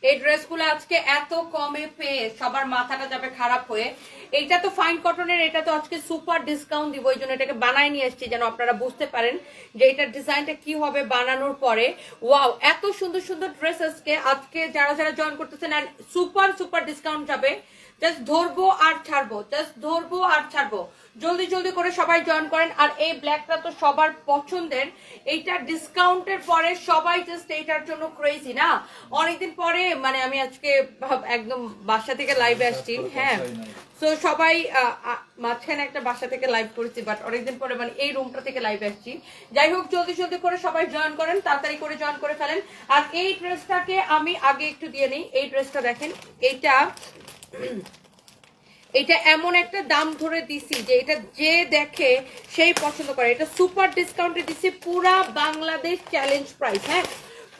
এই ড্রেসগুলো আজকে এত কমে পেয়ে সবার মাথাটা যাবে খারাপ হয়ে। এইটা তো ফাইন কটনের, এটা তো আজকে সুপার ডিসকাউন্ট দিব, এই জন্য এটাকে বানাই নিয়ে এসেছি যেন আপনারা বুঝতে পারেন যে এটার ডিজাইনটা কি হবে বানানোর পরে। ওয়াও, এত সুন্দর সুন্দর ড্রেস আজকে যারা যারা জয়েন করতেছেন আর সুপার সুপার ডিসকাউন্ট যাবে। জাস্ট ধরবো আর ছাড়বো, জাস্ট ধরবো আর ছাড়বো। জলদি জলদি করে সবাই জয়েন করেন। আর এই ব্ল্যাকটা তো সবার পছন্দের, এইটা ডিসকাউন্টের পরে সবাই জাস্ট এইটার জন্য ক্রেজি না। অনেকদিন পরে মানে আমি আজকে একদম বাসা থেকে লাইভে আসছি, হ্যাঁ। তো সবাই মাঝখানে একটা বাসা থেকে লাইভ করেছি, বাট অনেকদিন পরে মানে এই রুমটা থেকে লাইভ আসছি। যাই হোক, জলদি জলদি করে সবাই জয়েন করেন, তাড়াতাড়ি করে জয়েন করে ফেলেন। আর এই ড্রেসটাকে আমি আগে একটু দিয়ে নিই। এই ড্রেসটা দেখেন, এটা এমন একটা দাম ধরে দিছি যে এটা যে দেখে সেই পছন্দ করে। এটা সুপার ডিসকাউন্টে দিছি, পুরা বাংলাদেশ চ্যালেঞ্জ প্রাইস। হ্যাঁ,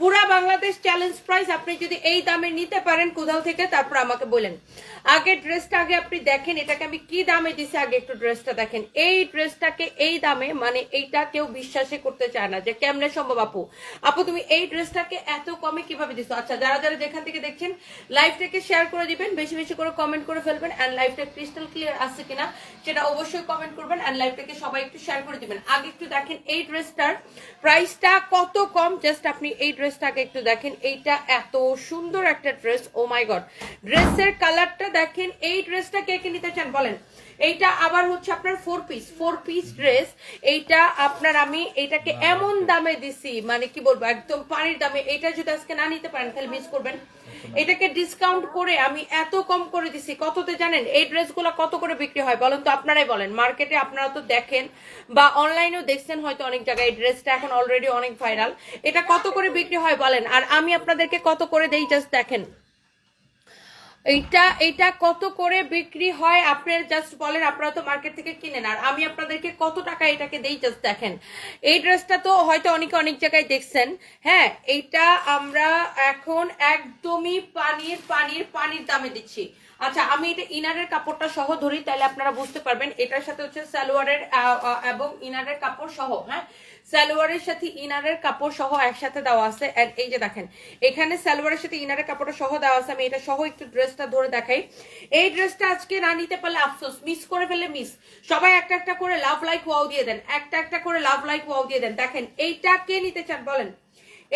পুরা বাংলাদেশ চ্যালেঞ্জ প্রাইস। আপনি যদি এই দামে নিতে পারেন কোথাও থেকে, তারপর আমাকে বলেন। আগে ড্রেসটা আগে আপনি দেখেন, এটাকে আমি কি দামে দিছি আগে একটু ড্রেসটা দেখেন। এই ড্রেসটাকে এই দামে, মানে এইটা কেউ বিশ্বাসই করতে চায় না যে কেমনে সম্ভব। আপু আপু তুমি এই ড্রেসটাকে এত কমে কিভাবে দিছো? আচ্ছা, যারা যারা যেখান থেকে দেখছেন লাইভটাকে শেয়ার করে দিবেন, বেশি বেশি করে কমেন্ট করে ফেলবেন। এন্ড লাইভটা ক্রিস্টাল ক্লিয়ার আছে কিনা সেটা অবশ্যই কমেন্ট করবেন। এন্ড লাইভটাকে সবাই একটু শেয়ার করে দিবেন। আগে একটু দেখেন এই ড্রেসটার প্রাইসটা কত কম। জাস্ট আপনি এই ড্রেসটাকে একটু দেখেন, এইটা এত সুন্দর একটা ড্রেস। ও মাই গড, ড্রেসের কালারটা দেখেন। এই ড্রেসটা কে কে নিতে চান বলেন? এইটা আবার হচ্ছে আপনার ফোর পিস ড্রেস। এইটা আপনার আমি এইটাকে এমন দামে দিছি, মানে কি বলবো, একদম পানির দামে। এটা যদি আজকে না নিতে পারেন তাহলে মিস করবেন। এটাকে ডিসকাউন্ট করে আমি এত কম করে দিছি। কততে জানেন এই ড্রেসগুলো কত করে বিক্রি হয় বলেন তো? আপনারাই বলেন। মার্কেটে আপনারা তো দেখেন বা অনলাইনেও দেখছেন হয়তো অনেক জায়গায়। এই ড্রেসটা এখন অলরেডি অনেক ভাইরাল। এটা কত করে বিক্রি হয় বলেন, আর আমি আপনাদেরকে কত করে দেই জাস্ট দেখেন। এইটা কত করে বিক্রি হয় আপনারা জাস্ট বলেন। আপনারা তো মার্কেট থেকে কিনেন, আর আমি আপনাদেরকে কত টাকা এটাকে দেই জাস্ট দেখেন। এই ড্রেসটা তো হয়তো অনেকে অনেক জায়গায় দেখছেন। হ্যাঁ, এইটা আমরা এখন একদমই পানির দামে দিচ্ছি। আচ্ছা, আমি এটা ইনারের কাপড়টা সহ ধরি, তাহলে আপনারা বুঝতে পারবেন। এটার সাথে হচ্ছে সালোয়ারের এবং ইনারের কাপড় সহ, হ্যাঁ, সালোয়ারের সাথে ইনারের কাপড় সহ একসাথে দেওয়া আছে। এই যে দেখেন, এখানে সালোয়ারের সাথে ইনারের কাপড়টা সহ দেওয়া আছে। আমি এটা সহ একটু ড্রেসটা ধরে দেখাই। এই ড্রেসটা আজকে না নিতে পারলে আফসোস, মিস করে ফেললে মিস। সবাই একটা একটা করে লাভ লাইক ওয়াও দিয়ে দেন, একটা একটা করে লাভ লাইক ওয়াও দিয়ে দেন। দেখেন এইটা কে নিতে চান বলেন?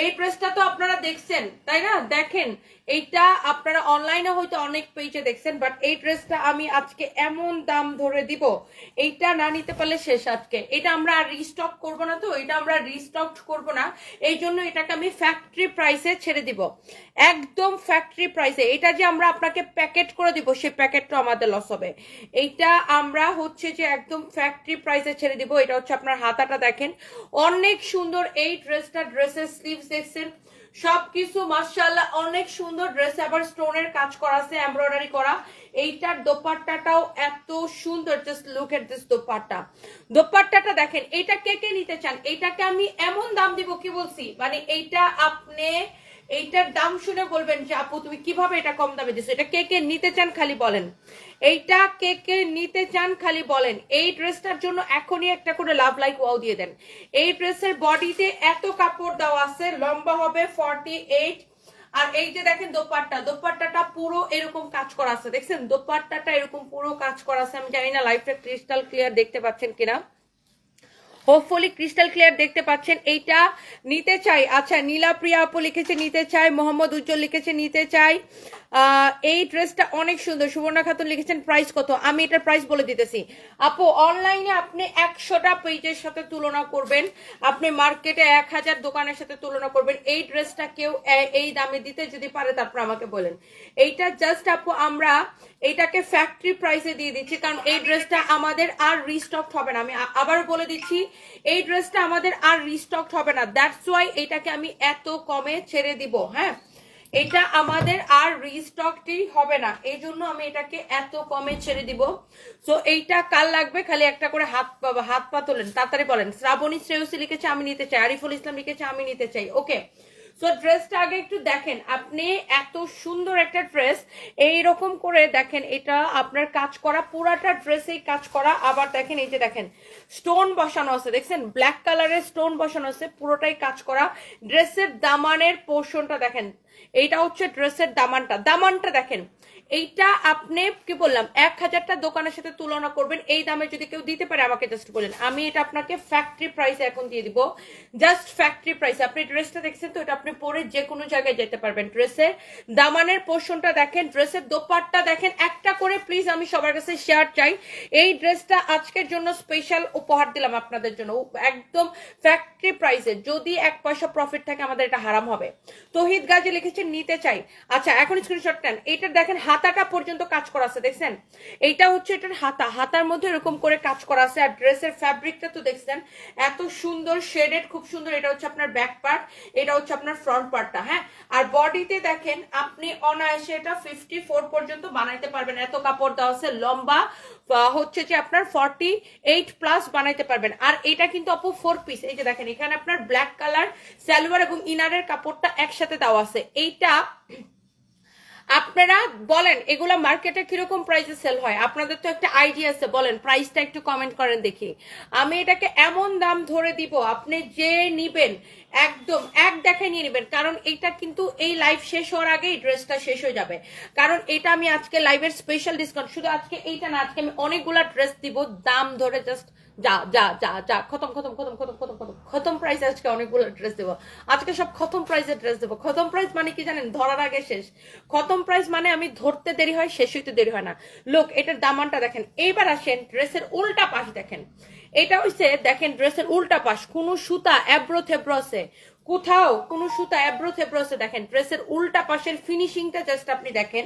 এই ড্রেসটা তো আপনারা দেখছেন তাই না? দেখেন, এইটা আপনারা অনলাইনে হয়তো অনেক পেজে দেখছেন, বাট এই ড্রেসটা আমি আজকে এমন দাম ধরে দিব, এইটা না নিতে পারলে শেষ আজকে। এটা আমরা আর রিস্টক করব না, তো এটা আমরা রিস্টক করব না। এই জন্য এটাকে আমি ফ্যাক্টরি প্রাইসে ছেড়ে দিব, একদম ফ্যাক্টরি প্রাইসে। এটা যে আমরা আপনাকে প্যাকেট করে দিব, সেই প্যাকেটটা আমাদের লস হবে। এইটা আমরা হচ্ছে যে একদম ফ্যাক্টরি প্রাইসে ছেড়ে দিব। এটা হচ্ছে আপনার হাতাটা দেখেন, অনেক সুন্দর এই ড্রেসটা। ড্রেসের স্লিভস দেখছেন, সবকিছু মাশাআল্লাহ অনেক সুন্দর। ড্রেসে আবার স্টোনের কাজ করা আছে, এমব্রয়ডারি করা। এইটার দোপাট্টাটাও এত সুন্দর। Just look at this dupatta. দোপাট্টাটা দেখেন। এইটা কে কে নিতে চান? এইটাকে আমি এমন দাম দিব, কি বলছি, মানে এইটা আপনি এইটার দাম শুনে বলবেন যে আপু তুমি কিভাবে এটা কম দামে দিছো। এটা কে কে নিতে চান খালি বলেন, এইটা কে কে নিতে চান খালি বলেন। এই ড্রেসটার জন্য এখনই একটা করে লাভ লাইক ওয়াও দিয়ে দেন। এই ড্রেসের বডিতে এত কাপড় দেওয়া আছে, লম্বা হবে 48। আর এই যে দেখেন দোপাট্টাটা পুরো এরকম কাজ করা আছে, দেখছেন দোপাট্টাটা এরকম পুরো কাজ করা আছে। আমি জানি না লাইভটা ক্রিস্টাল ক্লিয়ার দেখতে পাচ্ছেন কিনা, হোপফুলি ক্রিস্টাল ক্লিয়ার দেখতে পাচ্ছেন। এইটা নিতে চাই। আচ্ছা, নীলা প্রিয়া আপু লিখেছে নিতে চাই, মোহাম্মদ উজ্জ্বল লিখেছে নিতে চাই। এই ড্রেসটা অনেক সুন্দর। সুবর্ণা খাতুন লিখেছেন প্রাইস কত? আমি এটার প্রাইস বলে দিতেছি আপু। অনলাইনে আপনি 100টা পেজের সাথে তুলনা করবেন, আপনি মার্কেটে 1000 দোকানের সাথে তুলনা করবেন, এই ড্রেসটা কেউ এই দামে দিতে যদি পারে তারপর আমাকে বলেন। এইটা জাস্ট আপু আমরা এইটাকে ফ্যাক্টরি প্রাইসে দিয়ে দিচ্ছি, কারণ এই ড্রেসটা আমাদের আর রিস্টক হবে না। আমি আবারও বলে দিচ্ছি, এই ড্রেসটা আমাদের আর রিস্টক হবে না। দ্যাটস ওয়াই এইটাকে আমি এত কমে ছেড়ে দিব। হ্যাঁ, এটা আমাদের আর রিস্টকটি হবে না, এই জন্য আমি এটাকে এত কমে ছেড়ে দিব। সো এইটা কাল লাগবে, খালি একটা করে হাত পা তোলেন, তাড়াতাড়ি বলেন। শ্রাবণী শ্রেয়সী লিখেছে আমি নিতে চাই, আরিফুল ইসলাম লিখেছে আমি নিতে চাই। ওকে, সো ড্রেসটা আগে একটু দেখেন। আপনি এত সুন্দর একটা ড্রেস এইরকম করে দেখেন, এটা আপনার কাজ করা, পুরাটা ড্রেসেই কাজ করা। আবার দেখেন, এই যে দেখেন স্টোন বসানো আছে, দেখছেন ব্ল্যাক কালারের স্টোন বসানো আছে, পুরোটাই কাজ করা। ড্রেসের দামানের পোর্শনটা দেখেন, এইটা হচ্ছে ড্রেসের দামানটা দেখেন। এইটা আপনি কি বললাম 1000টা দোকানের সাথে তুলনা করবেন, এই দামে যদি কেউ দিতে পারে আমাকে জাস্ট বলেন, আমি এটা আপনাকে ফ্যাক্টরি প্রাইসে এখন দিয়ে দিব, জাস্ট ফ্যাক্টরি প্রাইসে। আপনি ড্রেসটা দেখছেন তো, এটা আপনি পরে যে কোনো জায়গায় যেতে পারবেন। ড্রেসের দামানের পোর্শনটা দেখেন, ড্রেসের দোপাট্টা দেখেন, একটা করে প্লিজ আমি সবার কাছে শেয়ার চাই। এই ড্রেসটা আজকের জন্য স্পেশাল উপহার দিলাম আপনাদের জন্য, একদম ফ্যাক্টরি প্রাইসে। যদি 1 পয়সা প্রফিট থাকে আমাদের এটা হারাম হবে। তহিদ গাজী লিখেছেন নিতে চাই। আচ্ছা এখন স্ক্রিনশট নেন। এইটার দেখেন হাতাটা পর্যন্ত কাজ করা আছে, দেখছেন? এইটা হচ্ছে এটার হাতার মধ্যে এরকম করে কাজ করা আছে। আর ড্রেসের ফ্যাব্রিকটা তো দেখছেন এত সুন্দর শেডেড, খুব সুন্দর। এটা হচ্ছে আপনার ব্যাক পার্ট, এটা হচ্ছে আপনার ফ্রন্ট পার্টটা। হ্যাঁ, আর বডিতে দেখেন আপনি অনায়াসে এটা 54 পর্যন্ত বানাইতে পারবেন, এত কাপড় দেওয়া আছে। লম্বা হচ্ছে যে আপনার 48 প্লাস বানাইতে পারবেন। আর এটা কিন্তু আপু 4 পিস। এই যে দেখেন এখানে আপনার ব্ল্যাক কালার সালোয়ার এবং ইনারের কাপড়টা একসাথে দেওয়া আছে। এইটা আপনারা বলেন এগুলা মার্কেটে কিরকম প্রাইসে সেল হয়, আপনাদের তো একটা আইডিয়া আছে, বলেন প্রাইসটা একটু কমেন্ট করেন দেখি। আমি এটাকে এমন দাম ধরে দিব, আপনি যে নিবেন একদম এক দেখায় নিয়ে নেবেন, কারণ এটা কিন্তু এই লাইভ শেষ হওয়ার আগেই ড্রেসটা শেষ হয়ে যাবে। কারণ এটা আমি আজকে লাইভের স্পেশাল ডিসকাউন্ট, শুধু আজকে এইটা না, আজকে আমি অনেকগুলা ড্রেস দিব দাম ধরে, জাস্ট যা যা যা যা খতম খতম খতম খতম খতম খতম খতম প্রাইসে আজকে অনেকগুলো ড্রেস দেবো। আজকে সব খতম প্রাইসের ড্রেস দেবো। খতম প্রাইস মানে কি জানেন? ধরার আগে শেষ। খতম প্রাইস মানে আমি ধরতে দেরি হয়, শেষ হইতে দেরি হয় না। লোক এটার দামানটা দেখেন। এইবার আসেন ড্রেসের উল্টা পাশ দেখেন। এটা হইছে দেখেন ড্রেসের উল্টা পাশ, কোনো সুতা এব্রো থেব্রো আছে, কোথাও কোনো সুতা এব্রো থেব্রো আছে। দেখেন ড্রেসের উল্টা পাশের ফিনিশিংটা জাস্ট আপনি দেখেন।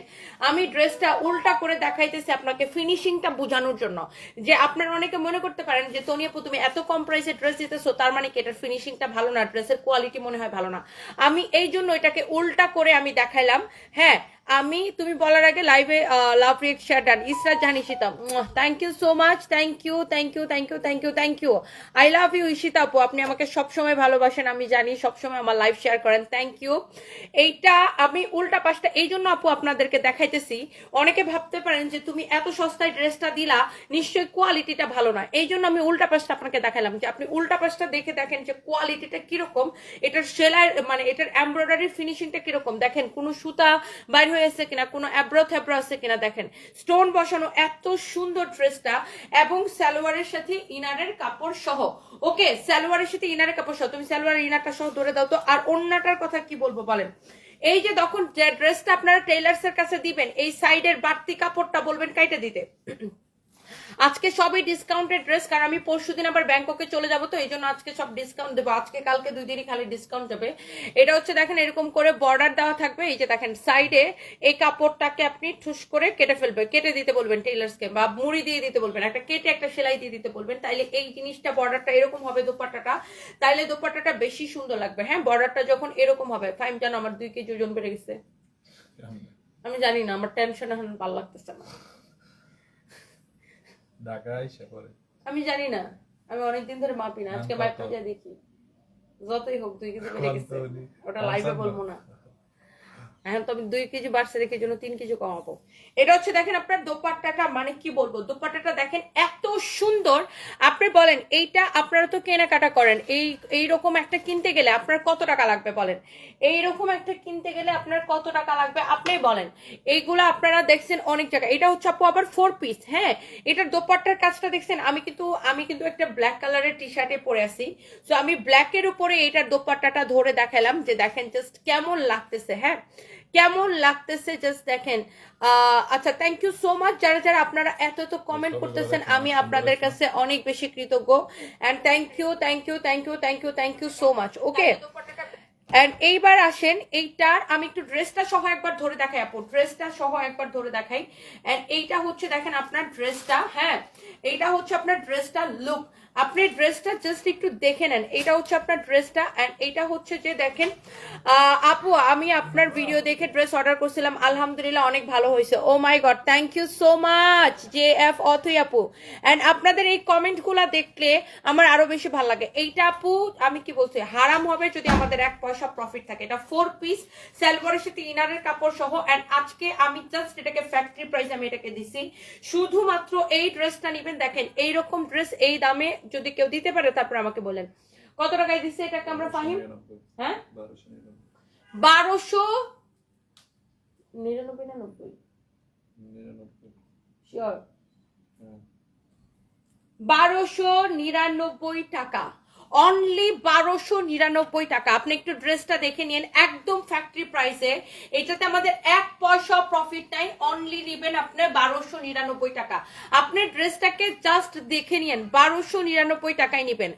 আমি ড্রেসটা উল্টা করে দেখাইতেছি আপনাকে ফিনিশিংটা বোঝানোর জন্য, যে আপনারা অনেকে মনে করতে পারেন যে তনি আপু তুমি এত কম প্রাইসে ড্রেস দিতেছো, তার মানে কি এটার ফিনিশিংটা ভালো না, ড্রেসের কোয়ালিটি মনে হয় ভালো না। আমি এই জন্য এটাকে উল্টা করে আমি দেখাইলাম। হ্যাঁ, আমি তুমি বলার আগে লাইভে love react share done. Israt Jahan Ishita, thank you so much, thank you thank you thank you thank you thank you. I love you Ishita আপু, আপনি আমাকে সবসময় ভালোবাসেন, আমি জানি সবসময় আমার লাইভ শেয়ার করেন, থ্যাংক ইউ। এইটা আমি উল্টা পাশটা এই জন্য আপু আপনাদেরকে দেখাইতেছি। অনেকে ভাবতে পারেন যে তুমি এত সস্তায় ড্রেসটা দিলা, নিশ্চয়ই কোয়ালিটিটা ভালো না, এই জন্য আমি উল্টা পাশটা আপনাকে দেখালাম, যে আপনি উল্টা পাশটা দেখে দেখেন যে কোয়ালিটিটা কিরকম, এটার সেলাই মানে এটার এমব্রয়ডারি ফিনিশিংটা কিরকম, দেখেন কোনো সুতা বাইর হয়েছে কিনা, কোনো অ্যাব্রো থ্যাব্রো আছে কিনা, দেখেন স্টোন বসানো, এত সুন্দর ড্রেসটা। এবং সালোয়ারের সাথে ইনারের কাপড় সহ। ওকে, সালোয়ারের সাথে ইনারের কাপড় সহ, তুমি সালোয়ার ইনারটা সহ ধরে দাও তো। আর ওন্নাটার কথা কি বলবো বলেন? এই যে তখন যে ড্রেসটা আপনারা টেইলার্সের কাছে দিবেন, এই সাইডের বাড়তি কাপড়টা বলবেন কাইটা দিতে। আজকে সবই ডিসকাউন্টেড ড্রেস, কারণ আমি পরশুদিন আবার ব্যাংককে চলে যাবো, তো এই জন্য আজকে সব ডিসকাউন্ট দেবো। আজকে কালকে 2 দিনই খালি ডিসকাউন্ট যাবে। এটা হচ্ছে দেখেন এরকম করে বর্ডার দেওয়া থাকবে। এই যে দেখেন সাইডে এই কাপড়টাকে আপনি ঠুস করে কেটে ফেলবে, কেটে দিতে বলবেন টেইলার্সকে, বা মুড়ি দিয়ে দিতে বলবেন, একটা কেটে একটা সেলাই দিয়ে দিতে বলবেন। তাইলে এই জিনিসটা বর্ডারটা এরকম হবে দোপাট্টাটা, তাইলে দোপাট্টাটা বেশি সুন্দর লাগবে। হ্যাঁ, বর্ডারটা যখন এরকম হবে। ফাইম জানো আমার 2 কেজি ওজন বেড়ে গেছে, আমি জানি না, আমার টেনশন এখন ভালো লাগতেছে না। আমি জানি না, আমি অনেকদিন ধরে মাপি না, আজকে মাপতে যা দেখি যতই হোক 2 কেজি বেড়ে গেছে। ওটা লাইভে বলবো না, এখন তো আমি 2 কেজি বাড়ছে দেখে জন্য 3 কেজি কমাবো। এটা হচ্ছে দেখেন আপনার দোপাট্টাটা, মানে কি বলবো, দোপাট্টাটা দেখেন এত সুন্দর। আপনি বলেন এইটা আপনারা তো কেনাকাটা করেন, এইরকম একটা কিনতে গেলে আপনার কত টাকা লাগবে বলেন? এইরকম একটা কিনতে গেলে আপনার কত টাকা লাগবে আপনি বলেন? এইগুলো আপনারা দেখছেন অনেক জায়গায়। এটা হচ্ছে আপু আবার 4 পিস। হ্যাঁ, এটার দোপাট্টার কাজটা দেখছেন। আমি কিন্তু একটা ব্ল্যাক কালারের টি শার্টে পরে আছি, তো আমি ব্ল্যাকের উপরে এটার দোপাট্টাটা ধরে দেখালাম, যে দেখেন জাস্ট কেমন লাগতেছে। হ্যাঁ, কেমন লাগতেছে জাস্ট দেখেন। আচ্ছা, থ্যাংক ইউ সো মাচ যারা যারা আপনারা এত এত কমেন্ট করতেছেন, আমি আপনাদের কাছে অনেক বেশি কৃতজ্ঞ। And thank you thank you thank you thank you thank you so much. Okay, and এইবার আসেন এইটার আমি একটু ড্রেসটা সহ একবার ধরে দেখাই আপু, ড্রেসটা সহ একবার ধরে দেখাই। এন্ড এইটা হচ্ছে দেখেন আপনার ড্রেসটা। হ্যাঁ, এইটা হচ্ছে আপনার ড্রেসটা লুক, আপনি ড্রেসটা জাস্ট একটু দেখে নেন। এটা হচ্ছে আপনার ড্রেসটা। এন্ড এইটা হচ্ছে যে দেখেন আপু, আমি আপনার ভিডিও দেখে ড্রেস অর্ডার করছিলাম, আলহামদুলিল্লাহ অনেক ভালো হয়েছে। Oh my god, thank you so much J F Othoi আপু। এন্ড আপনাদের এই কমেন্টগুলো দেখলে আমার আরো বেশি ভালো লাগে। এইটা আপু আমি কি বলছি, হারাম হবে যদি আমাদের 1 পয়সা প্রফিট থাকে। এটা 4 পিস সালোয়ারের সাথে ইনারের কাপড় সহ। এন্ড আজকে আমি জাস্ট এটাকে ফ্যাক্টরি প্রাইস আমি এটাকে দিছি, শুধুমাত্র এই ড্রেসটা নিবেন। দেখেন এইরকম ড্রেস এই দামে যদি কেউ দিতে পারে, তারপর আমাকে বলেন কত টাকায় দিচ্ছে এটাকে আমরা ফাহিম। হ্যাঁ, 1200 99 99 শিওর হ্যাঁ 1299 টাকা, অনলি 1299 টাকা। আপনি একটু ড্রেসটা দেখে নিন, একদম ফ্যাক্টরি প্রাইসে, এটাতে আমাদের 1 পয়সা প্রফিট নাই, অনলি নেবেন আপনার 1299 টাকা। আপনি ড্রেসটাকে জাস্ট দেখে নিন, 1299 টাকায় নেবেন।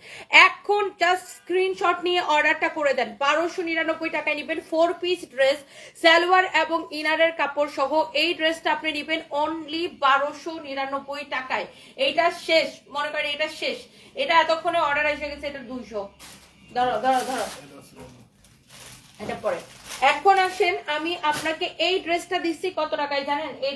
এখন জাস্ট স্ক্রিনশট নিয়ে অর্ডারটা করে দেন, 1299 টাকায় নেবেন। 4 পিস ড্রেস, সালোয়ার এবং ইনারের কাপড় সহ এই ড্রেসটা আপনি নেবেন অনলি 1299 টাকায়। এইটা শেষ, মনে করেন এটা শেষ, এটা এতক্ষণে অর্ডার এসে গেছে, এটা 200। ধরো ধরো ধরো এটা পরে। এখন আসেন, আমি আপনাকে এই ড্রেসটা দিচ্ছি কত টাকায় জানেন? এই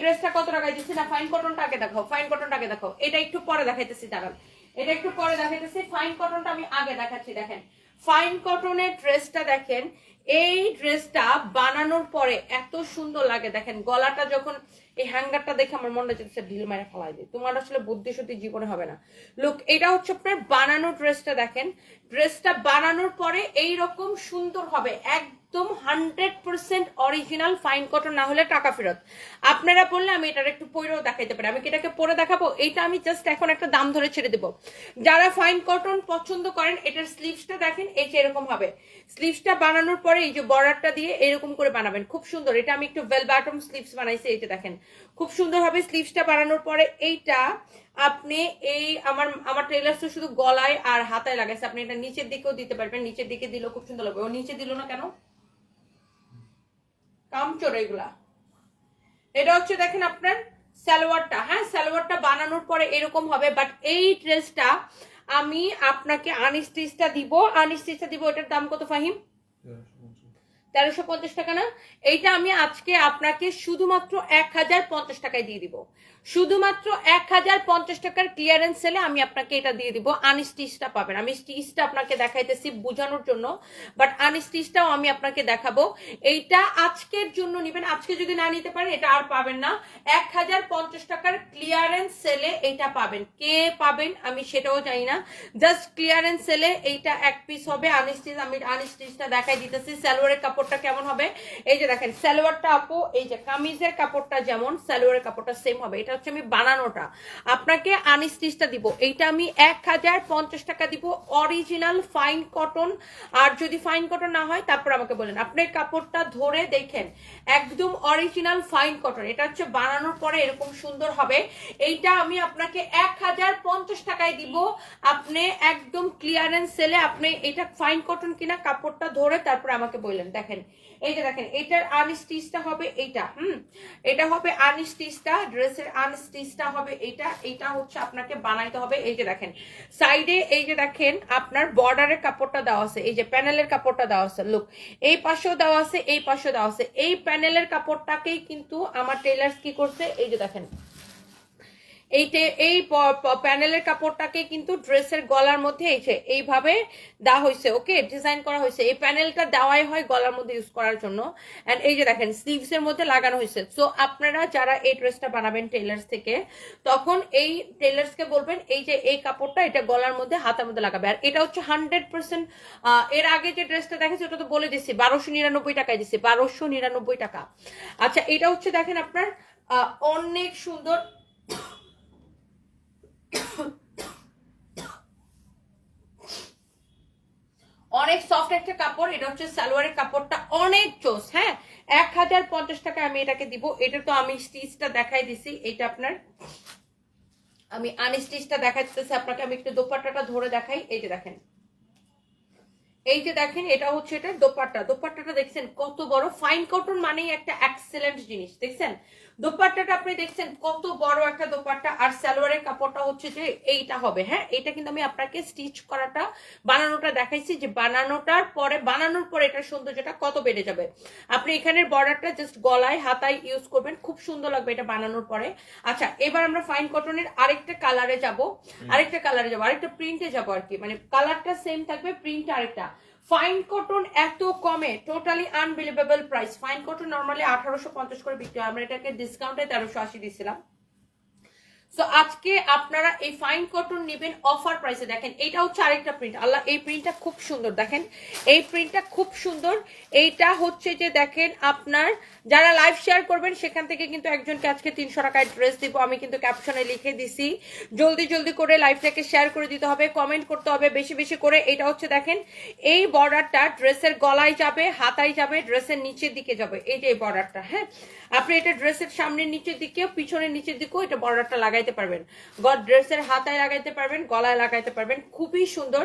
ড্রেসটা কত টাকায় দিচ্ছি না? ফাইন কটনটাকে দেখাও, ফাইন কটনটাকে দেখাও। এটা একটু পরে দেখাইতেছি, দাঁড়ান, এটা একটু পরে দেখাইতেছি। ফাইন কটনটা আমি আগে দেখাচ্ছি। দেখেন ফাইন কটনের ড্রেসটা দেখেন, এই ড্রেসটা বানানোর পরে এত সুন্দর লাগে। দেখেন গলাটা যখন, এই হ্যাঙ্গারটা দেখে আমার মনটা যেতে ঢিল মেরে ফেলাই দিই, তোমার আসলে বুদ্ধি সত্যি জীবনে হবে না। লুক, এটা হচ্ছে আপনার বানানো ড্রেসটা। দেখেন ড্রেসটা বানানোর পরে এই রকম সুন্দর হবে, একদম 100% অরিজিনাল ফাইন কটন, না হলে টাকা ফেরত। আপনারা বললে আমি এটার একটু পরেও দেখাইতে পারি, আমি কি এটাকে পরে দেখাবো? এটা আমি জাস্ট এখন একটা দাম ধরে ছেড়ে দেবো। যারা ফাইন কটন পছন্দ করেন, এটার স্লিভসটা দেখেন, এই যে এরকম হবে। স্লিভসটা বানানোর পরে এই যে বর্ডারটা দিয়ে এরকম করে বানাবেন, খুব সুন্দর। এটা আমি একটু বেল বাটম স্লিভস বানাইছি, এই যে দেখেন খুব সুন্দর হবে স্লিভসটা বানানোর পরে। এইটা আপনি এই আমার টেলার্স তো শুধু গলায় আর হাতায় লাগাইছে, আপনি এটা নিচের দিকেও দিতে পারবেন, নিচের দিকে দিলেও খুব সুন্দর লাগবে। ও নিচে দিল না কেন? কামচোর এগুলা। এটা হচ্ছে দেখেন আপনার সালোয়ারটা, হ্যাঁ সালোয়ারটা বানানোর পরে এরকম হবে। বাট এই ড্রেসটা আমি আপনাকে আনস্টিচটা দিব, আনস্টিচটা দিব। এটার দাম কত ফাহিম? 1350 টাকা না? এইটা আমি আজকে আপনাকে শুধুমাত্র 1050 টাকায় দিয়ে দিব। শুধুমাত্র 1050 টাকার ক্লিয়ারেন্স সেলে আমি আপনাকে এটা দিয়ে দিব। আনস্টিচটা পাবেন, আমি স্টিচটা আপনাকে দেখাইতেছি বোঝানোর জন্য, বাট আনস্টিচটাও আমি আপনাকে দেখাবো। এইটা আজকের জন্য নেবেন, আজকে যদি না নিতে পারেন এটা আর পাবেন না। 1050 টাকার ক্লিয়ারেন্স সেলে এইটা পাবেন। কে পাবেন আমি সেটাও জানি না, জাস্ট ক্লিয়ারেন্স সেলে এইটা এক পিস হবে আনস্টিচ। আমি আনস্টিচটা দেখাই দিতেছি। সালোয়ারের কাপড়টা কেমন হবে, এই যে দেখেন সালোয়ারটা আপু, এই যে কামিজের কাপড়টা যেমন সালোয়ারের কাপড়টা সেম হবে। এটা হচ্ছে আমি বানানোটা, আপনাকে আনস্টিচটা দিব। এইটা আমি 1050 টাকা দিব, অরিজিনাল ফাইন কটন। আর যদি ফাইন কটন না হয় তারপর আমাকে বলেন। আপনার কাপড়টা ধরে দেখেন, একদম অরিজিনাল ফাইন কটন। এটা হচ্ছে বানানোর পরে এরকম সুন্দর হবে। এইটা আমি আপনাকে 1050 টাকায় দিব। আপনি একদম ক্লিয়ারেন্স সেলে আপনি এটা ফাইন কটন কিনা কাপড়টা ধরে তারপর আমাকে বললেন। দেখেন এই যে দেখেন এটার আনস্টিচটা হবে এইটা, এটা হবে আনস্টিচটা, ড্রেসের আনস্টিচটা হবে এইটা। এইটা হচ্ছে আপনাকে বানাইতে হবে। এই যে দেখেন সাইডে, এই যে দেখেন আপনার বর্ডারের কাপড়টা দেওয়া আছে, এই যে প্যানেলের কাপড়টা দেওয়া আছে। লুক, এই পাশেও দেওয়া আছে, এই পাশেও দেওয়া আছে। এই প্যানেলের কাপড়টাকেই কিন্তু আমার টেলার্স কি করছে, এই যে দেখেন এই প্যানেলের কাপড়টাকে কিন্তু ড্রেসের গলার মধ্যে এইভাবে দেওয়া হয়েছে, ওকে, ডিজাইন করা হয়েছে। এই প্যানেলটা দেওয়াই হয় গলার মধ্যে ইউজ করার জন্য। এন্ড এই যে দেখেন স্লিভস এর মধ্যে লাগানো হয়েছে। সো আপনারা যারা এই ড্রেসটা বানাবেন টেলার্স থেকে, তখন এই টেলার্সকে বলবেন এই যে এই কাপড়টা এটা গলার মধ্যে হাতার মধ্যে লাগাবে। আর এটা হচ্ছে 100%। এর আগে যে ড্রেসটা দেখেছি ওটা তো বলে দিচ্ছি 1299 টাকায় দিচ্ছি, 1299 টাকা। আচ্ছা এটা হচ্ছে দেখেন আপনার অনেক সুন্দর, অনেক সফট একটা কাপড়। এটা হচ্ছে সালোয়ারের কাপড়টা অনেক জোস, হ্যাঁ 1050 টাকা আমি এটাকে দিব। এটা তো আমি স্টিচটা দেখাই দিছি, এটা আপনার আমি আনস্টিচটা দেখাইতেছি আপনাকে। আমি একটু দোপাট্টাটা ধরে দেখাই। এই যে দেখেন, এই যে দেখেন এটা হচ্ছে এটা দোপাট্টা। দোপাট্টাটা দেখছেন কত বড়, ফাইন কটন মানেই একটা এক্সেলেন্ট জিনিস। দেখছেন দোপাট্টাটা, আপনি দেখছেন কত বড় একটা দোপাট্টা। আর সালোয়ারের কাপড়টা হচ্ছে যে এইটা হবে, হ্যাঁ এটা কিন্তু আমি আপনাকে স্টিচ করাটা বানানোটা দেখাইছি, যে বানানোটার পরে বানানোর পরে এটার সৌন্দর্যটা কত বেড়ে যাবে। আপনি এখানের বর্ডারটা জাস্ট গলায় হাতায় ইউজ করবেন, খুব সুন্দর লাগবে এটা বানানোর পরে। আচ্ছা এবার আমরা ফাইন কটনের আরেকটা কালারে যাব, আরেকটা প্রিন্টে যাব আর কি, মানে কালারটা সেম থাকবে, প্রিন্ট আরেকটা। ফাইন কটন এত কমে, totally unbelievable price. Fine cotton normally 1850 করে বিক্রি হয়, আমরা এটাকে ডিসকাউন্টে 1380 দিছিলাম। সো আজকে আপনারা এই ফাইন কটন নেবেন অফার প্রাইসে। দেখেন এটা হচ্ছে আরেকটা প্রিন্ট, আল্লাহ এই প্রিন্টটা খুব সুন্দর, দেখেন এই প্রিন্টটা খুব সুন্দর। এইটা হচ্ছে যে দেখেন আপনার যারা লাইভ শেয়ার করবেন সেখান থেকে কিন্তু একজনকে আজকে 300 টাকায় ড্রেস দিব, আমি কিন্তু ক্যাপশনে লিখে দিছি। জলদি জলদি করে লাইভটাকে শেয়ার করে দিতে হবে, কমেন্ট করতে হবে বেশি বেশি করে। এটা হচ্ছে দেখেন এই বর্ডারটা ড্রেসের গলায় যাবে, হাতায় যাবে, ড্রেসের নিচের দিকে যাবে, এই যে এই বর্ডারটা। হ্যাঁ, আপনি এটা ড্রেসের সামনের নিচের দিকেও পিছনের নিচের দিকেও এটা বর্ডারটা লাগাইতে পারবেন, ড্রেসের হাতায় লাগাইতে পারবেন, গলায় লাগাইতে পারবেন, খুবই সুন্দর।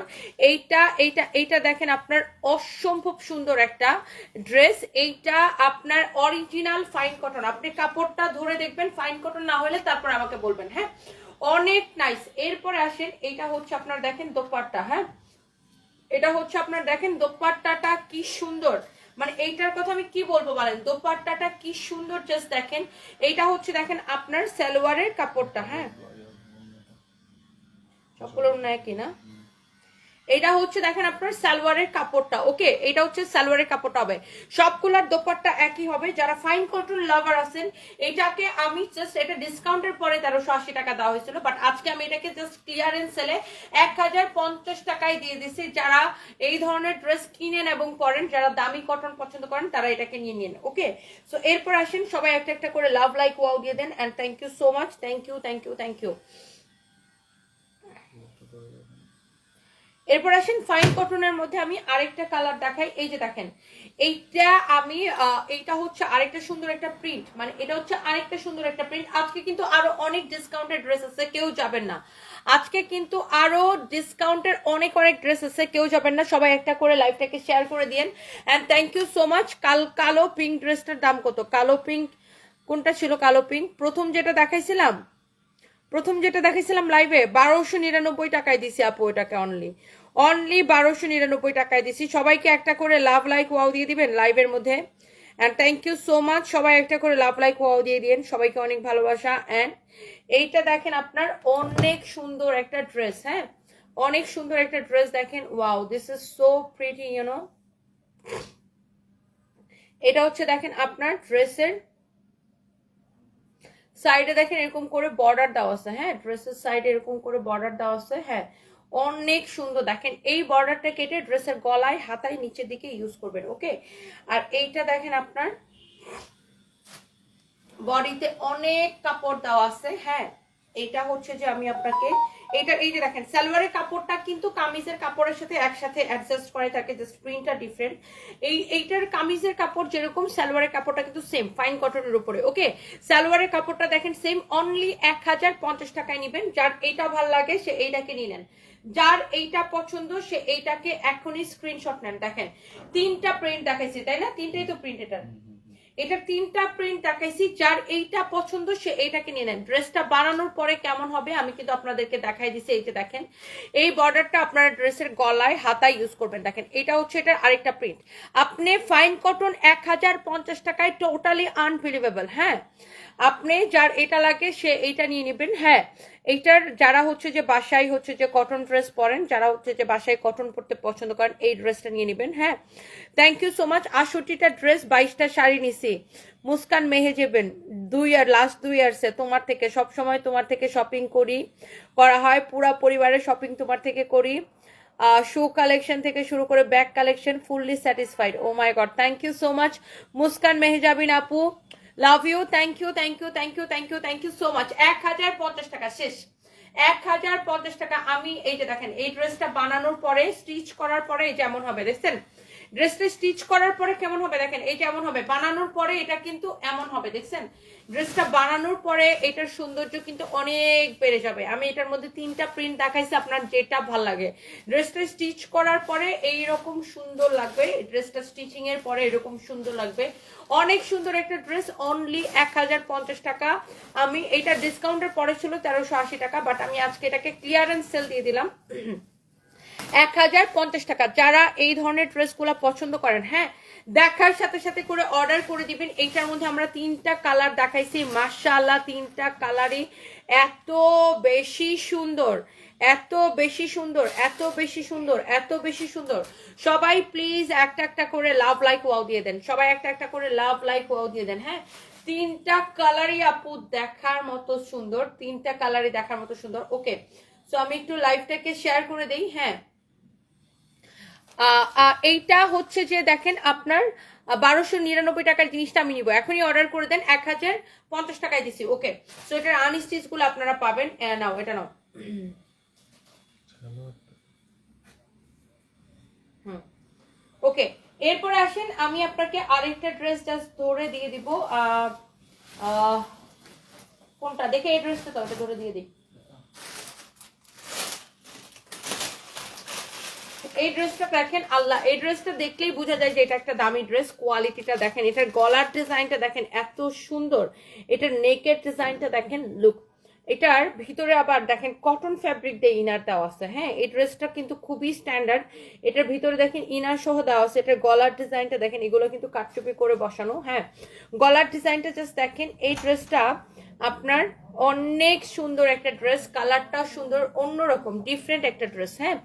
এইটা এইটা এইটা দেখেন আপনার অসম্ভব সুন্দর একটা ড্রেস। এইটা আপনার অরিজিনাল ফাইন কটন, আপনি কাপড়টা ধরে দেখবেন, ফাইন কটন না হলে তারপর আমাকে বলবেন। হ্যাঁ, অনেক নাইস। এরপরে আসেন, এটা হচ্ছে আপনার দেখেন দোপাট্টা। হ্যাঁ, এটা হচ্ছে আপনার দেখেন দোপাট্টাটা কি সুন্দর, মানে এইটার কথা আমি কি বলবো বলেন, দোপাট্টাটা কি সুন্দর, জাস্ট দেখেন। এইটা হচ্ছে দেখেন আপনার সালোয়ারের কাপড়টা। হ্যাঁ, সকলের নয় কিনা, এটা হচ্ছে দেখেন আপনার সালোয়ারের কাপড়টা। ওকে, এটা হচ্ছে সালোয়ারের কাপড়টা হবে, সবগুলার দোপাট্টা একই হবে। যারা ফাইন কটন লাভার আছেন, এটাকে আমি জাস্ট, এটা ডিসকাউন্টের পরে 1380 টাকা দেওয়া হয়েছিল, বাট আজকে আমি এটাকে জাস্ট ক্লিয়ারেন্স সেলে 1050 টাকায় দিয়ে দিছি। যারা এই ধরনের ড্রেস কিনেন এবং পরেন, যারা দামি কটন পছন্দ করেন, তারা এটাকে নিয়ে নিন। ওকে, সো এরপর আসেন, সবাই একটা একটা করে লাভ লাইক ওয়াও দিয়ে দেন, and thank you so much, thank you thank you thank you. এরপর আসেন ফাইন কটনের মধ্যে আমি আরেকটা কালার দেখাই। এই যে দেখেন এইটা আমি এইটা হচ্ছে আরেকটা সুন্দর একটা প্রিন্ট, মানে এটা হচ্ছে আরেকটা সুন্দর একটা প্রিন্ট। আজকে কিন্তু আরো অনেক ডিসকাউন্টেড ড্রেস আছে, কেউ যাবেন না। আজকে কিন্তু আরো ডিসকাউন্টের অনেক অনেক ড্রেস আছে, কেউ যাবেন না। সবাই একটা করে লাইভটাকে শেয়ার করে দিয়েন, and thank you so much. কালো পিঙ্ক ড্রেসটার দাম কত? কালো পিঙ্ক কোনটা ছিল? কালো পিঙ্ক প্রথম যেটা দেখাইছিলাম লাইভে 1299 টাকায় দিছি আপু, এটাকে অনলি 1299 টাকায় দিছি। সবাইকে একটা করে লাভ লাইক ওয়াও দিয়ে দিবেন লাইভের মধ্যে, and thank you so much. সবাই একটা করে লাভ লাইক ওয়াও দিয়ে দিন, সবাইকে অনেক ভালোবাসা। এন্ড এইটা দেখেন আপনার অনেক সুন্দর একটা ড্রেস। হ্যাঁ, অনেক সুন্দর একটা ড্রেস দেখেন, wow this is so pretty, you know. এটা হচ্ছে দেখেন আপনার ড্রেসের সাইডে দেখেন এরকম করে বর্ডার দেওয়া আছে। হ্যাঁ, ড্রেসের সাইডে এরকম করে বর্ডার দেওয়া আছে। হ্যাঁ, অনেক সুন্দর। দেখেন এই বর্ডারটা কেটে ড্রেসের গলায়, হাতায়, নিচের দিকে ইউজ করবেন। ওকে, আর এইটা দেখেন আপনার বডিতে অনেক কাপড় দেওয়া আছে। হ্যাঁ, এইটা হচ্ছে যে আমি আপনাকে এইটা, এই যে দেখেন সালোয়ারের কাপড়টা কিন্তু কামিজের কাপড়ের সাথে একসাথে অ্যাডজাস্ট করে থাকে, জাস্ট প্রিন্টটা ডিফারেন্ট। এইটার কামিজের কাপড় যেরকম, সালোয়ারের কাপড়টা কিন্তু সেম ফাইন কটনের উপরে। ওকে, সালোয়ারের কাপড়টা দেখেন সেম, অনলি 1050 টাকায় নেবেন। যার এইটা ভাল লাগে সে এইটাকে নিয়ে নেন, যার এইটা পছন্দ সে এইটাকে এখনই স্ক্রিনশট নেন। দেখেন 3টা প্রিন্ট দেখাইছি, তাই না? 3টাই তো প্রিন্ট, এটা 3টা প্রিন্ট দেখাইছি। যার এইটা পছন্দ সে এইটাকে নিয়ে নেন। ড্রেসটা বানানোর পরে কেমন হবে আমি কিন্তু আপনাদেরকে দেখাই দিছি। এই যে দেখেন এই বর্ডারটা আপনারা ড্রেসের গলায়, হাতায় ইউজ করবেন। দেখেন এটা হচ্ছে এটার আরেকটা প্রিন্ট। আপনি ফাইন কটন 1050 টাকায় টোটালি আনবিলিভেবল। হ্যাঁ, আপনি যার এটা লাগে সে এইটা নিয়ে নেবেন। হ্যাঁ, এইটার যারা হচ্ছে যে বাসায় হচ্ছে যে কটন ড্রেস পরেন, যারা হচ্ছে যে বাসায় কটন পরতে পছন্দ করেন, এই ড্রেসটা নিয়ে নেবেন। হ্যাঁ, থ্যাংক ইউ সো মাচ। 68টা ড্রেস, 22টা শাড়ি নিছি। মুস্কান মেহেজেবেন, লাস্ট 2 ইয়ার্সে তোমার থেকে সবসময় তোমার থেকে শপিং করা হয়, পুরা পরিবারের শপিং তোমার থেকে করি। শু কালেকশন থেকে শুরু করে bag collection, fully satisfied. Oh my god, thank you so much Muskan Mehjabin আপু, love you, thank you thank you thank you thank you thank you so much. 1050 টাকা শেষ, 1050 টাকা। আমি এই যে দেখেন এই ড্রেসটা বানানোর পরে, স্টিচ করার পরে যেমন হবে, দেখছেন ড্রেসটা স্টিচ করার পরে কেমন হবে, দেখেন এই যেমন হবে, বানানোর পরে এটা কিন্তু এমন হবে। দেখছেন ড্রেসটা বানানোর পরে এটার সৌন্দর্য কিন্তু অনেক বেড়ে যাবে। আমি এটার মধ্যে 3টা প্রিন্ট দেখাইছি, আপনার যেটা ভাল লাগে। ড্রেসটা স্টিচ করার পরে এইরকম সুন্দর লাগবে, ড্রেসটা স্টিচিং এর পরে এরকম সুন্দর লাগবে। অনেক সুন্দর একটা ড্রেস, অনলি 1050 টাকা। আমি এটা ডিসকাউন্টের পরে ছিল 1380 টাকা, বাট আমি আজকে এটাকে ক্লিয়ারেন্স সেল দিয়ে দিলাম 1050 টাকা। যারা এই ধরনের ড্রেসগুলো পছন্দ করেন, হ্যাঁ, দেখার সাথে সাথে করে অর্ডার করে দিবেন। এইটার মধ্যে আমরা 3টা কালার দেখাইছি, মাশাআল্লাহ 3টা কালারই এত বেশি সুন্দর, এত বেশি সুন্দর, এত বেশি সুন্দর, এত বেশি সুন্দর। সবাই প্লিজ একটা একটা করে লাভ লাইক ওয়াও দিয়ে দেন, সবাই একটা একটা করে লাভ লাইক ওয়াও দিয়ে দেন। হ্যাঁ, তিনটা কালারই আপু দেখার মতো সুন্দর, তিনটা কালারই দেখার মতো সুন্দর। ওকে, সো আমি একটু লাইভটাকে শেয়ার করে দেই। হ্যাঁ, এইটা হচ্ছে যে দেখেন আপনার 1299 টাকার জিনিসটা আমি নিব, এখনই অর্ডার করে দেন, 1050 টাকায় দিছি। ওকে, সো এটার আনস্টিচ গুলো আপনারা পাবেন। নাও এটা নাও। হুম, ওকে, এরপরে আসেন আমি আপনাকে আরেকটা ড্রেস জাস্ট ধরে দিয়ে দিব। কোনটা দেখে, এই ড্রেসটা তো, এটা ধরে দিয়ে দিই। এই ড্রেসটা দেখেন, আল্লাহ, এই ড্রেসটা দেখলেই বোঝা যায় যে এটা একটা দামি ড্রেস। কোয়ালিটিটা দেখেন, এটার গলার ডিজাইনটা দেখেন এত সুন্দর, এটার নেকের ডিজাইনটা দেখেন, লুক। এটার ভিতরে আবার দেখেন কটন ফ্যাব্রিক দিয়ে ইনার দেওয়া আছে। হ্যাঁ, এই ড্রেসটা কিন্তু খুবই স্ট্যান্ডার্ড। এটার ভিতরে দেখেন ইনার সহ দেওয়া আছে। এটার গলার ডিজাইনটা দেখেন, এগুলো কিন্তু কাটচুপি করে বসানো। হ্যাঁ, গলার ডিজাইনটা জাস্ট দেখেন। এই ড্রেসটা আপনার অনেক সুন্দর একটা ড্রেস, কালারটা সুন্দর, অন্যরকম ডিফারেন্ট একটা ড্রেস। হ্যাঁ,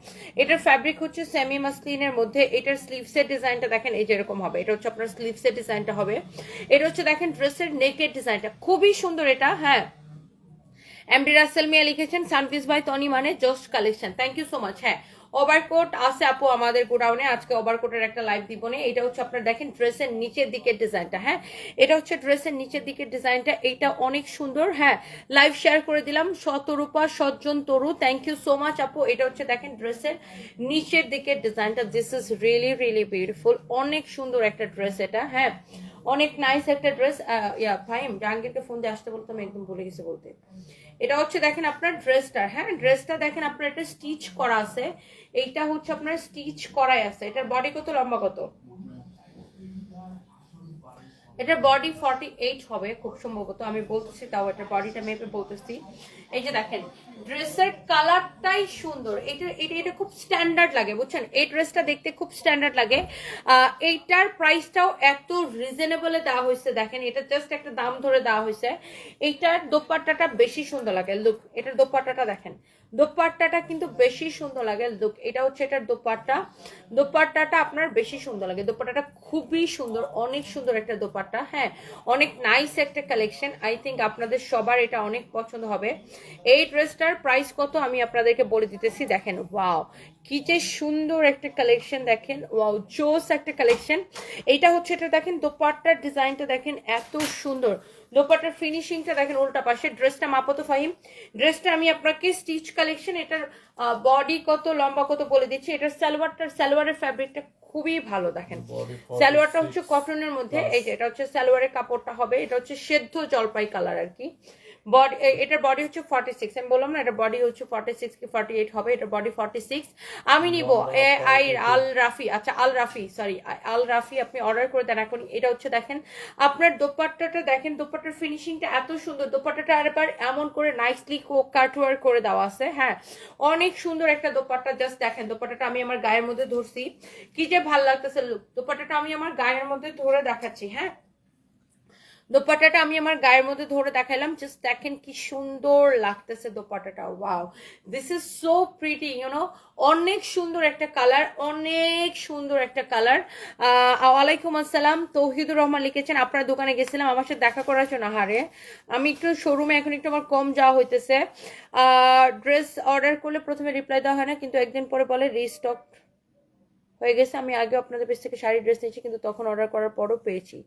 এটার ফ্যাব্রিক হচ্ছে সেমি মাসলিনের মধ্যে। এটার স্লিভসের ডিজাইনটা দেখেন এই যেরকম হবে, এটা হচ্ছে আপনার স্লিভসের ডিজাইনটা হবে। এটা হচ্ছে দেখেন ড্রেসের নেকের ডিজাইনটা খুবই সুন্দর এটা। হ্যাঁ, এমডি রাসেল মিয়া লিখেছেন সানপিস বাই তনি মানে just collection, thank you so much. হ্যাঁ, ওভারকোট আছে আপু আমাদের গোডাউনে, আজকে ওভারকোটের একটা লাইভ দিব না। এটা হচ্ছে আপনার দেখেন ড্রেসের নিচের দিকের ডিজাইনটা। হ্যাঁ, এটা হচ্ছে ড্রেসের নিচের দিকের ডিজাইনটা, এইটা অনেক সুন্দর। হ্যাঁ, লাইভ শেয়ার করে দিলাম। শতরূপা সজ্জন তরু, থ্যাংক ইউ সো মাচ আপু। এটা হচ্ছে দেখেন ড্রেসের নিচের দিকের ডিজাইনটা, this is really really beautiful, অনেক সুন্দর একটা ড্রেস এটা। হ্যাঁ, অনেক নাইস একটা ড্রেস। ফাইম জাহাঙ্গীরকে ফোন দিয়ে আসতে বলতে আমি একদম ভুলে গেছি বলতে। এটা হচ্ছে দেখেন আপনার ড্রেসটা। হ্যাঁ, ড্রেসটা দেখেন আপনার এটা স্টিচ করা আছে, এইটা হচ্ছে আপনার স্টিচ করাই আছে। এটার বডি কত, লম্বা কত? এটার বডি 48 হবে খুব সম্ভবত, আমি বলতেছি তাও এটার বডিটা মেপে বলতেছি। এই যে দেখেন ড্রেসের কালারটাই সুন্দর, এটা এটা এটা খুব স্ট্যান্ডার্ড লাগে, বুঝছেন? এই ড্রেসটা দেখতে খুব স্ট্যান্ডার্ড লাগে। এইটার প্রাইসটাও এত রিজনেবলে দেওয়া হয়েছে, দেখেন এটা জাস্ট একটা দাম ধরে দেওয়া হয়েছে। এইটার দোপাট্টাটা বেশি সুন্দর লাগে, লুক, এটার দোপাট্টাটা দেখেন, দোপাট্টাটা কিন্তু বেশি সুন্দর লাগে। লুক, এটা হচ্ছে এটার দোপাট্টা, দোপাট্টাটা আপনার বেশি সুন্দর লাগে। দোপাট্টাটা খুবই সুন্দর, অনেক সুন্দর একটা দোপাট্টা। হ্যাঁ, অনেক নাইস একটা কালেকশন, আই থিঙ্ক আপনাদের সবার এটা অনেক পছন্দ হবে। এই ড্রেসটার প্রাইস কত আমি আপনাদেরকে বলে দিতেছি, দেখেন ওয়াও কি যে সুন্দর একটা কালেকশন, দেখেন ওয়াও জোস একটা কালেকশন। এইটা হচ্ছে এটা দেখেন দোপাট্টার ডিজাইনটা দেখেন এত সুন্দর, দোপাট্টার ফিনিশিংটা দেখেন উল্টা পাশে। ড্রেসটা মাপতো ফাহিম, ড্রেসটা আমি আপনাকে স্টিচ কালেকশন, এটার বডি কত লম্বা কত বলে দিচ্ছি। এটার সালোয়ারের ফ্যাব্রিকটা খুবই ভালো, দেখেন সালোয়ারটা হচ্ছে কটনের মধ্যে। এই যে এটা হচ্ছে সালোয়ারের কাপড়টা হবে, এটা হচ্ছে সেদ্ধ জলপাই কালার আর কি। বডি, এটার বডি হচ্ছে 46, আমি বললাম না এটা বডি হচ্ছে 46 কি 48 হবে, এটা বডি 46। আমি নিব আল রাফি, আচ্ছা আল রাফি, সরি আল রাফি, আপনি অর্ডার করে দেন এখন। এটা হচ্ছে দেখেন আপনার দোপাট্টাটা দেখেন, দোপাট্টার ফিনিশিংটা এত সুন্দর, দোপাট্টাটা আরেকবার এমন করে নাইসলি কাটওয়ার্ক করে দেওয়া আছে। হ্যাঁ, অনেক সুন্দর একটা দোপাট্টা, জাস্ট দেখেন দোপাট্টাটা আমি আমার গায়ের মধ্যে ধরছি, কি যে ভাল লাগতেছে। লুক, দোপাট্টাটা আমি আমার গায়ের মধ্যে ধরে দেখাচ্ছি। হ্যাঁ, দোপাট্টাটা আমি আমার গায়ের মধ্যে ধরে দেখাইলাম, জাস্ট দেখেন কি সুন্দর লাগতেছে দোপাট্টাটা। Wow, this is so pretty, you know, অনেক সুন্দর একটা কালার, অনেক সুন্দর একটা কালার। ওয়ালাইকুম আসসালাম, তৌহিদুর রহমান লিখেছেন আপনার দোকানে গেছিলাম, আমার সাথে দেখা করার জন্য। হারে আমি একটু শোরুমে এখন একটু আমার কম যাওয়া হইতেছে। ড্রেস অর্ডার করলে প্রথমে রিপ্লাই দেওয়া হয় না, কিন্তু একদিন পরে বলে রিস্টক হয়ে গেছে। আমি আগে আপনাদের পেজ থেকে শাড়ি ড্রেস নিয়েছি, কিন্তু তখন অর্ডার করার পরও পেয়েছি।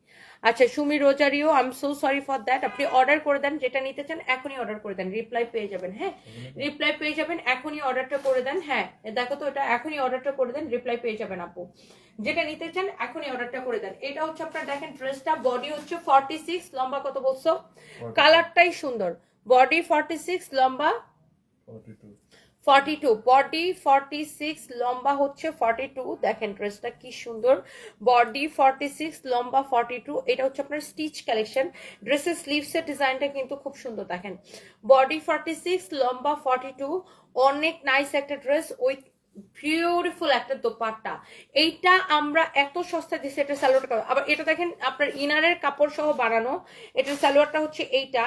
আচ্ছা, Sumi Rozario, I am so sorry for that. আপনি অর্ডার করে দেন, যেটা নিতে চান এখনই অর্ডার করে দেন, রিপ্লাই পেয়ে যাবেন। হ্যাঁ, রিপ্লাই পেয়ে যাবেন, এখনই অর্ডারটা করে দেন। হ্যাঁ, দেখো তো এটা, এখনই অর্ডারটা করে দেন, রিপ্লাই পেয়ে যাবেন আপু। যেটা নিতে চান এখনই অর্ডারটা করে দেন। এটা হচ্ছে আপনার দেখেন ড্রেসটা, বডি হচ্ছে 46, লম্বা কত বলছো? কালারটাই সুন্দর, বডি 46, লম্বা 42, বডি 46, লম্বা হচ্ছে 42। দেখেন ড্রেসটা কি সুন্দর, বডি 46, লম্বা 42। এটা হচ্ছে আপনার স্টিচ কালেকশন, ড্রেসের স্লিভসের ডিজাইনটা কিন্তু খুব সুন্দর। দেখেন বডি 46, লম্বা 42, অনেক নাইস একটা ড্রেস উইথ বিউটিফুল একটা দোপাট্টা। এইটা আমরা এত সস্তা দিচ্ছি, এটা সালোয়ারটা আবার এটা দেখেন আপনার ইনারের কাপড় সহ বানানো। এটার সালোয়ারটা হচ্ছে এইটা।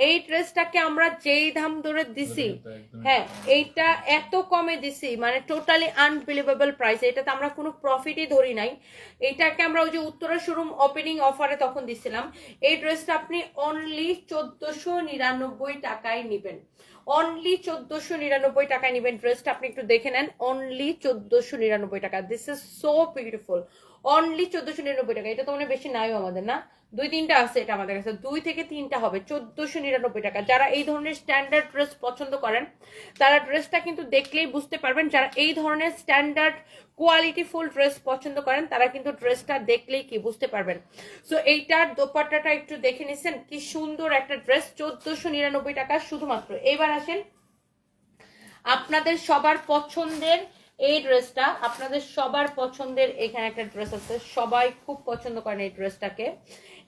এই ড্রেসটাকে আমরা যেই দাম ধরে দিছি, হ্যাঁ এইটা এত কমে দিছি, মানে টোটালি আনবিলিভেবল প্রাইস। এটাতে আমরা কোনো প্রফিটই ধরি নাই। এইটাকে আমরা ওই যে উত্তরা শোরুম ওপেনিং অফারে তখন দিছিলাম। এই ড্রেসটা আপনি অনলি 1499 টাকায় নিবেন, অনলি 1499 টাকায় নিবেন ড্রেসটা। আপনি একটু দেখে নেন, অনলি 1499 টাকা। This is so beautiful, only 1499 টাকা। এটা তো মানে বেশি নাইও আমাদের, না 2-3টা আছে এটা আমাদের কাছে, 2 থেকে 3টা হবে 1499 টাকা। যারা এই ধরনের স্ট্যান্ডার্ড ড্রেস পছন্দ করেন তারা ড্রেসটা কিন্তু দেখলেই বুঝতে পারবেন। যারা এই ধরনের স্ট্যান্ডার্ড কোয়ালিটিফুল ড্রেস পছন্দ করেন তারা কিন্তু ড্রেসটা দেখলেই কি বুঝতে পারবেন। সো এইটার দোপাট্টাটা একটু দেখে নিছেন, কি সুন্দর একটা ড্রেস, 1499 টাকা শুধুমাত্র। এবার আসেন আপনাদের সবার পছন্দের এই ড্রেসটা, আপনাদের সবার পছন্দের এখানে একটা ড্রেস আছে, সবাই খুব পছন্দ করেন এই ড্রেসটাকে।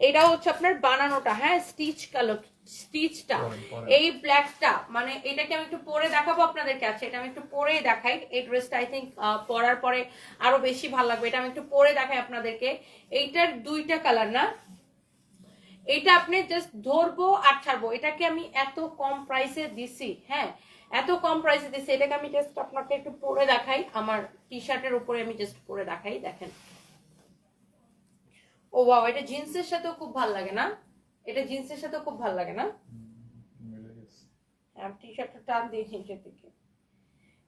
এটা হচ্ছে আপনার বানানোটা, হ্যাঁ স্টিচ কালার, স্টিচটা এই ব্ল্যাকটা, মানে এটাকে আমি একটু পরে দেখাবো আপনাদের কাছে। এটা আমি একটু পরেই দেখাই। এই ড্রেসটা আই থিঙ্ক পরার পরে আরো বেশি ভালো লাগবে। এটা আমি একটু পরে দেখাই আপনাদেরকে। এইটার 2টা কালার না, এটা আপনি জাস্ট ধরবো আর ছাড়বো। এটাকে আমি এত কম প্রাইসে দিছি, হ্যাঁ এত কম প্রাইসে দিছি। এটাকে আমি জাস্ট আপনাকে একটু পরে দেখাই, আমার টি শার্টের উপরে আমি জাস্ট পরে দেখাই, দেখেন। ও বাবা, এটা জিন্সের সাথেও খুব ভালো লাগে না? এটা জিন্সের সাথেও খুব ভালো লাগে না? টি শার্টটা টান দিয়ে নিচের দিকে,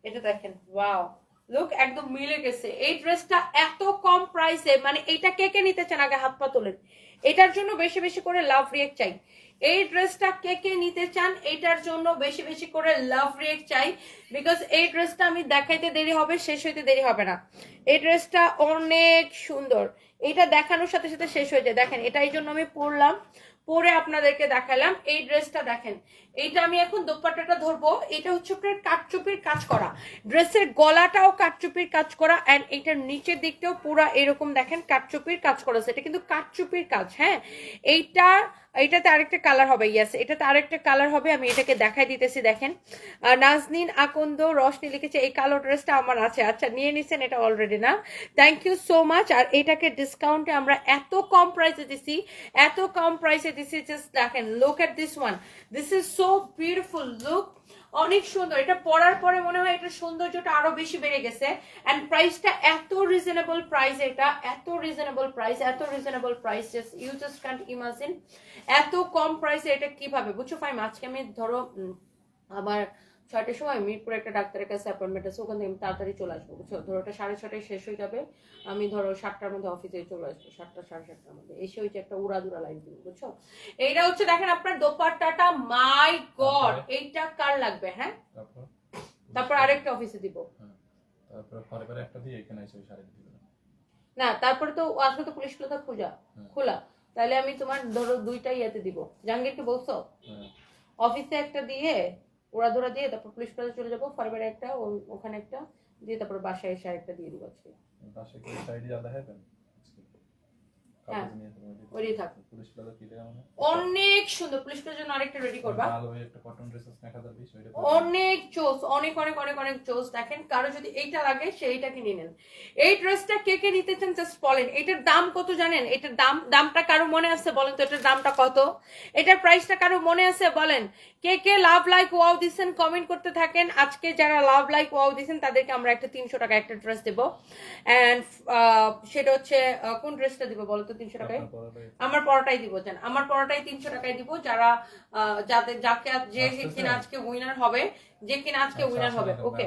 এটা দেখেন, ওয়াও লুক, একদম মিলে গেছে। এই ড্রেসটা এত কম প্রাইসে, মানে এটা কে কে নিতে চান আগে হাত পা তোলেন। এটার জন্য বেশি বেশি করে লাভ রিয়েক্ট চাই। এই ড্রেসটা কে কে নিতে চান, এটার জন্য বেশি বেশি করে লাভ রিয়েক্ট চাই। বিকজ এই ড্রেসটা আমি দেখাইতে দেরি হবে, শেষ হইতে দেরি হবে না। এই ড্রেসটা অনেক সুন্দর, এটা দেখানোর সাথে সাথে শেষ হয়ে যায়। দেখেন এটা এই জন্য আমি পরলাম, পরে আপনাদেরকে দেখালাম। এই ড্রেসটা দেখেন, এইটা আমি এখন দোপাট্টাটা ধরবো। এটা হচ্ছে আপনার কাটচুপির কাজ করা, ড্রেসের গলাটাও কাটচুপির কাজ করা, এন্ড এইটার নিচের দিকটাও পুরো এরকম দেখেন কাটচুপির কাজ করা আছে। এটা কিন্তু কাটচুপির কাজ, হ্যাঁ। এইটাতে আরেকটা কালার হবে, ইয়েস এটাতে আরেকটা কালার হবে, আমি এটাকে দেখাই দিতেছি। দেখেন নাজনীন আকন্দ রশনি লিখেছে এই কালো ড্রেসটা আমার আছে। আচ্ছা নিয়ে নিছেন এটা অলরেডি না, থ্যাংক ইউ সো মাচ। আর এটাকে ডিসকাউন্টে আমরা এত কম প্রাইসে দিছি, এত কম প্রাইসে দিছি, জাস্ট দেখেন, look at this one, this is so beautiful, look অনেক সুন্দর। এটা পরার পরে মনে হয় এটা সৌন্দর্যটা আরো বেশি বেড়ে গেছে। এন্ড প্রাইসটা এত রিজনেবল প্রাইস, এটা এত রিজনেবল প্রাইস, এত reasonable price, just you just can't imagine এত কম প্রাইসে এটা কিভাবে। বুঝছো ফাইম, আজকে আমি ধরো আমার 6টার সময় মিরপুরে একটা ডাক্তারের কাছে অ্যাপয়েন্টমেন্ট আছে, ওখান থেকে আমি তাড়াতাড়ি চলে আসবো। বুঝছো, ধরো ওটা 6:30 শেষ হয়ে যাবে, আমি ধরো 7টার মধ্যে অফিসে চলে আসবো, 7টা 7:30টার মধ্যে এসে হচ্ছে একটা উড়াদুরা লাইন দিব। বুঝছো, এইটা হচ্ছে দেখেন আপনার দোপাট্টাটা, মাই গড এইটা কার লাগবে, হ্যাঁ তারপর আরেকটা অফিসে দিব, তারপর পরে পরে একটা দিয়ে এখানে এসে শাড়ি দিবে না তারপরে তো আজকে তো পুলিশ ক্লাস খোলা, তাহলে আমি তোমার ধরো 2টা ইয়েতে দিব। জাহাঙ্গীরকে বলছো অফিসে একটা দিয়ে ওরা ধরা দিয়ে তারপর পুলিশ ক্লাসে চলে যাবো, ফরওয়ার্ডে একটা ওখানে একটা দিয়ে তারপর বাসায় এসে আরেকটা দিয়ে দিব আজকে। বাসায় কি শাড়ি আলাদা হবে? হ্যাঁ ওইটাই থাক। পুলিশ প্লাজা কি দেয়া মানে অনেক সুন্দর, পুলিশ প্লাজার জন্য আরেকটা রেডি করবা, ভালো একটা কটন ড্রেস আছে 1020 ওইটা অনেক চোস, অনেক অনেক অনেক অনেক চোস। দেখেন কারো যদি এইটা লাগে সেইটা কিনে নেন। এই ড্রেসটা কে কে নিতে চান জাস্ট বলেন। এটার দাম কত জানেন? এটার দামটা কারো মনে আছে বলেন তো, এটার দামটা কত, এটার প্রাইসটা কারো মনে আছে বলেন। কে কে লাভ লাইক ওয়াও দিচ্ছেন কমেন্ট করতে থাকেন। আজকে যারা লাভ লাইক ওয়াও দিচ্ছেন তাদেরকে আমরা একটা 300 টাকা একটা ড্রেস দেবো। এন্ড সেটা হচ্ছে কোন ড্রেসটা দিব বলো তো 300 টাকায়? আমার পরোটাই দিব, জান আমার পরোটাই 300 টাকায় দিব। যারা যাদের যাকে যে কিনা আজকে উইনার হবে, যে কিনা আজকে উইনার হবে। Okay,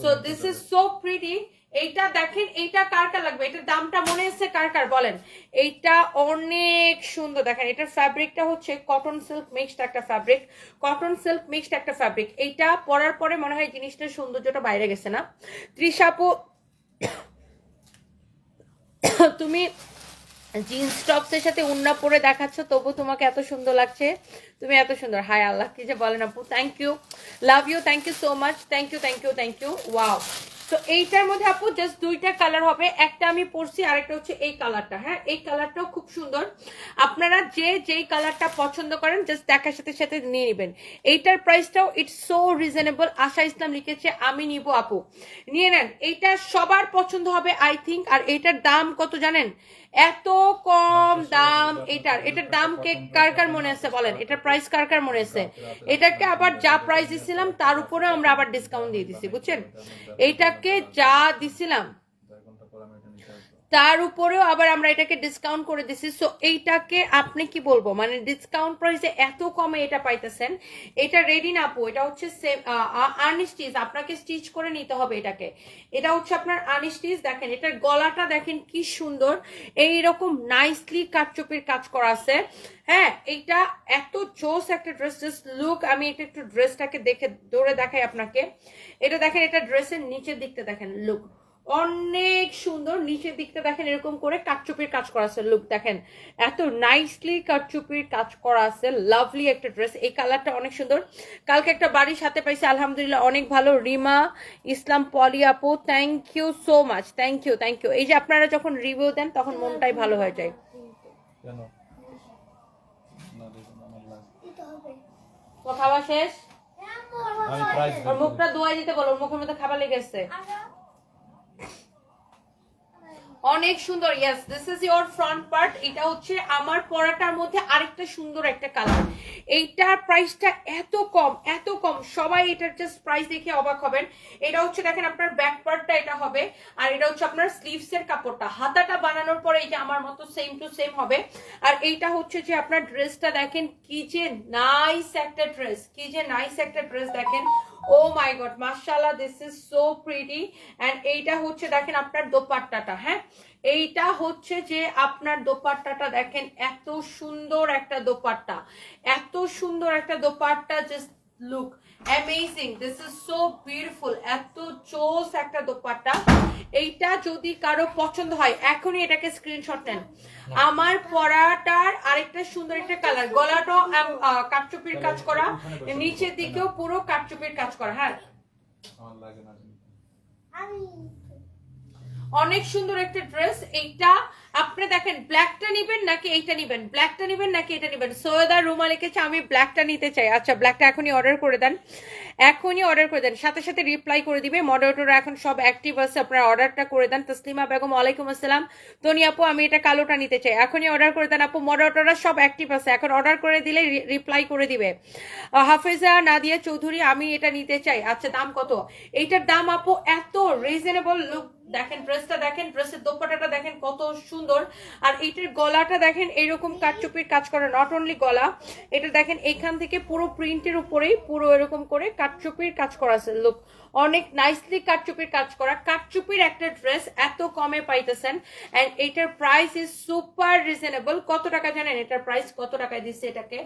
so this is so pretty. এইটা দেখেন, এইটা কার কার লাগবে, এটার দামটা মনে আছে কার কার বলেন। এইটা অনেক সুন্দর, দেখেন এটার ফ্যাব্রিকটা হচ্ছে কটন সিল্ক মিক্সড একটা ফ্যাব্রিক, কটন সিল্ক মিক্সড একটা ফ্যাব্রিক। এইটা পরার পরে মনে হয় জিনিসটার সৌন্দর্যটা বাইরে গেছে না? ত্রিশাপু তুমি জিন্স টপসের সাথে উন্না পরে দেখাচ্ছ, তবু তোমাকে এত সুন্দর লাগছে, তুমি এত সুন্দর। হাই আল্লাহ, কি যে বলেন আপু, thank you, love you, thank you so much, thank you thank you thank you. Wow, তো এইটার মধ্যে আপু জাস্ট দুইটা কালার হবে, একটা আমি পরছি আর একটা হচ্ছে এই কালারটা। হ্যাঁ, এই কালারটাও খুব সুন্দর, আপনারা যে যেই কালারটা পছন্দ করেন জাস্ট দেখার সাথে সাথে নিয়ে নেবেন। এইটার প্রাইসটাও ইটস সো রিজনেবল। আশা ইসলাম লিখেছে আমি নিব আপু, নিয়ে নেন, এইটা সবার পছন্দ হবে আই থিঙ্ক। আর এইটার দাম কত জানেন? এত কম দাম এটার। এটার দাম কে কার কার মনে আছে বলেন? এটার প্রাইস কার কার মনে আছে? এটাকে আবার যা প্রাইস দিছিলাম তার উপরে আমরা আবার ডিসকাউন্ট দিয়ে দিছি, বুঝছেন? এইটাকে যা দিছিলাম 4 ঘন্টা পর আমি এটা নিতে আসবো। তার উপরেও আবার আমরা এটাকে ডিসকাউন্ট করে দিছি। সো এইটাকে আপনি কি বলবো, মানে ডিসকাউন্ট প্রাইসে এত কমে এটা পাইতেছেন। এটা রেডি না আপু, এটা হচ্ছে আনস্টিচ, আপনাকে স্টিচ করে নিতে হবে এটাকে। এটা হচ্ছে আপনার আনস্টিচ। দেখেন এটার গলাটা দেখেন কি সুন্দর, এইরকম নাইসলি কাটচুপির কাজ করা আছে। হ্যাঁ, এইটা এত জোস একটা ড্রেস, জাস্ট লুক। আমি এটা একটু ড্রেসটাকে দেখে দৌড়ে দেখাই আপনাকে। এটা দেখেন, এটা ড্রেসের নিচের দিকটা দেখেন, লুক অনেক সুন্দর। নিচের দিকটা দেখেন এরকম করে কাটচুপির কাজ করা আছে, লুক দেখেন এত নাইসলি কাটচুপির কাজ করা আছে। লাভলি একটা ড্রেস, এই কালারটা অনেক সুন্দর। কালকে একটা বাড়ির সাথে পাইছি, আলহামদুলিল্লাহ অনেক ভালো। রিমা ইসলাম পলি আপু, thank you so much, thank you thank you. এই যে আপনারা যখন রিভিউ দেন তখন মনটাই ভালো হয়ে যায়। কেন না দেখুন আমার লাগবে। তো খাওয়া শেষ? আমি প্রাইস ওর মুখটা ধোয়াই দিতে বলো, ওর মুখের মধ্যে খাবার লেগেছে। অনেক সুন্দর। Yes, this is your front part. এটা হচ্ছে আমার পরাটার মধ্যে আরেকটা সুন্দর একটা কালার। এইটার প্রাইসটা এত কম, এত কম, সবাই এটার জাস্ট প্রাইস দেখে অবাক হবেন। এটা হচ্ছে দেখেন আপনার ব্যাক পার্টটা এটা হবে, আর এটা হচ্ছে আপনার স্লিভস এর কাপড়টা। হাতাটা বানানোর পরে এই যে আমার মতো সেম টু সেম হবে। আর এইটা হচ্ছে যে আপনার ড্রেসটা দেখেন কি যে নাইস একটা ড্রেস, কি যে নাইস একটা ড্রেস দেখেন। ও মাই গড, মাশাআল্লাহ, this is so pretty. And এইটা হচ্ছে দেখেন আপনার দোপাট্টাটা। হ্যাঁ, এইটা হচ্ছে যে আপনার দোপাট্টাটা দেখেন, এত সুন্দর একটা দোপাট্টা, এত সুন্দর একটা dupatta. Just look amazing, this is so beautiful, এত চোস একটা দোপাট্টা। এইটা যদি কারো পছন্দ হয় এখনই এটাকে স্ক্রিনশট নেন। আমার পরাটার আরেকটা সুন্দর একটা কালার, গলাটাও কাটচুপির কাজ করা, নিচের দিকেও পুরো কাটচুপির কাজ করা। হ্যাঁ, আমার লাগে না। অনেক সুন্দর একটা ড্রেস। এইটা আপনি দেখেন ব্ল্যাকটা নিবেন নাকি এইটা নিবেন, ব্ল্যাকটা নিবেন নাকি এটা নিবেন। সৈয়দা রুমা লিখেছে আমি ব্ল্যাকটা নিতে চাই। আচ্ছা, ব্ল্যাকটা এখনই অর্ডার করে দেন, এখনই অর্ডার করে দেন, সাথে সাথে রিপ্লাই করে দিবে। মডারেটররা এখন সব অ্যাক্টিভ আছে, আপনারা অর্ডারটা করে দেন। তসলিমা বেগম ওয়ালাইকুম আসসালাম। তনি আপু আমি এটা কালোটা নিতে চাই, এখনই অর্ডার করে দেন আপু। মডারেটররা সব অ্যাক্টিভ আছে, এখন অর্ডার করে দিলে রিপ্লাই করে দিবে। হাফেজা নাদিয়া চৌধুরী আমি এটা নিতে চাই। আচ্ছা, দাম কত? এইটার দাম আপু এত রিজনেবল। লুক দেখেন, ড্রেসটা দেখেন, ড্রেসের দোপাট্টাটা দেখেন কত সুন্দর। আর এইটার গলাটা দেখেন এইরকম কাটচুপির কাজ করা, নট অনলি গলা, এটা দেখেন এখান থেকে পুরো প্রিন্টের উপরেই পুরো এরকম করে কাটচুপির কাজ করা আছে। লুক অনেক নাইসলি কাটচুপির কাজ করা। কাটচুপির একটা ড্রেস এত কমে পাইতেছেন, এন্ড এইটার প্রাইস ইজ সুপার রিজনেবল। কত টাকা জানেন এটার প্রাইস? কত টাকায় দিচ্ছে এটাকে?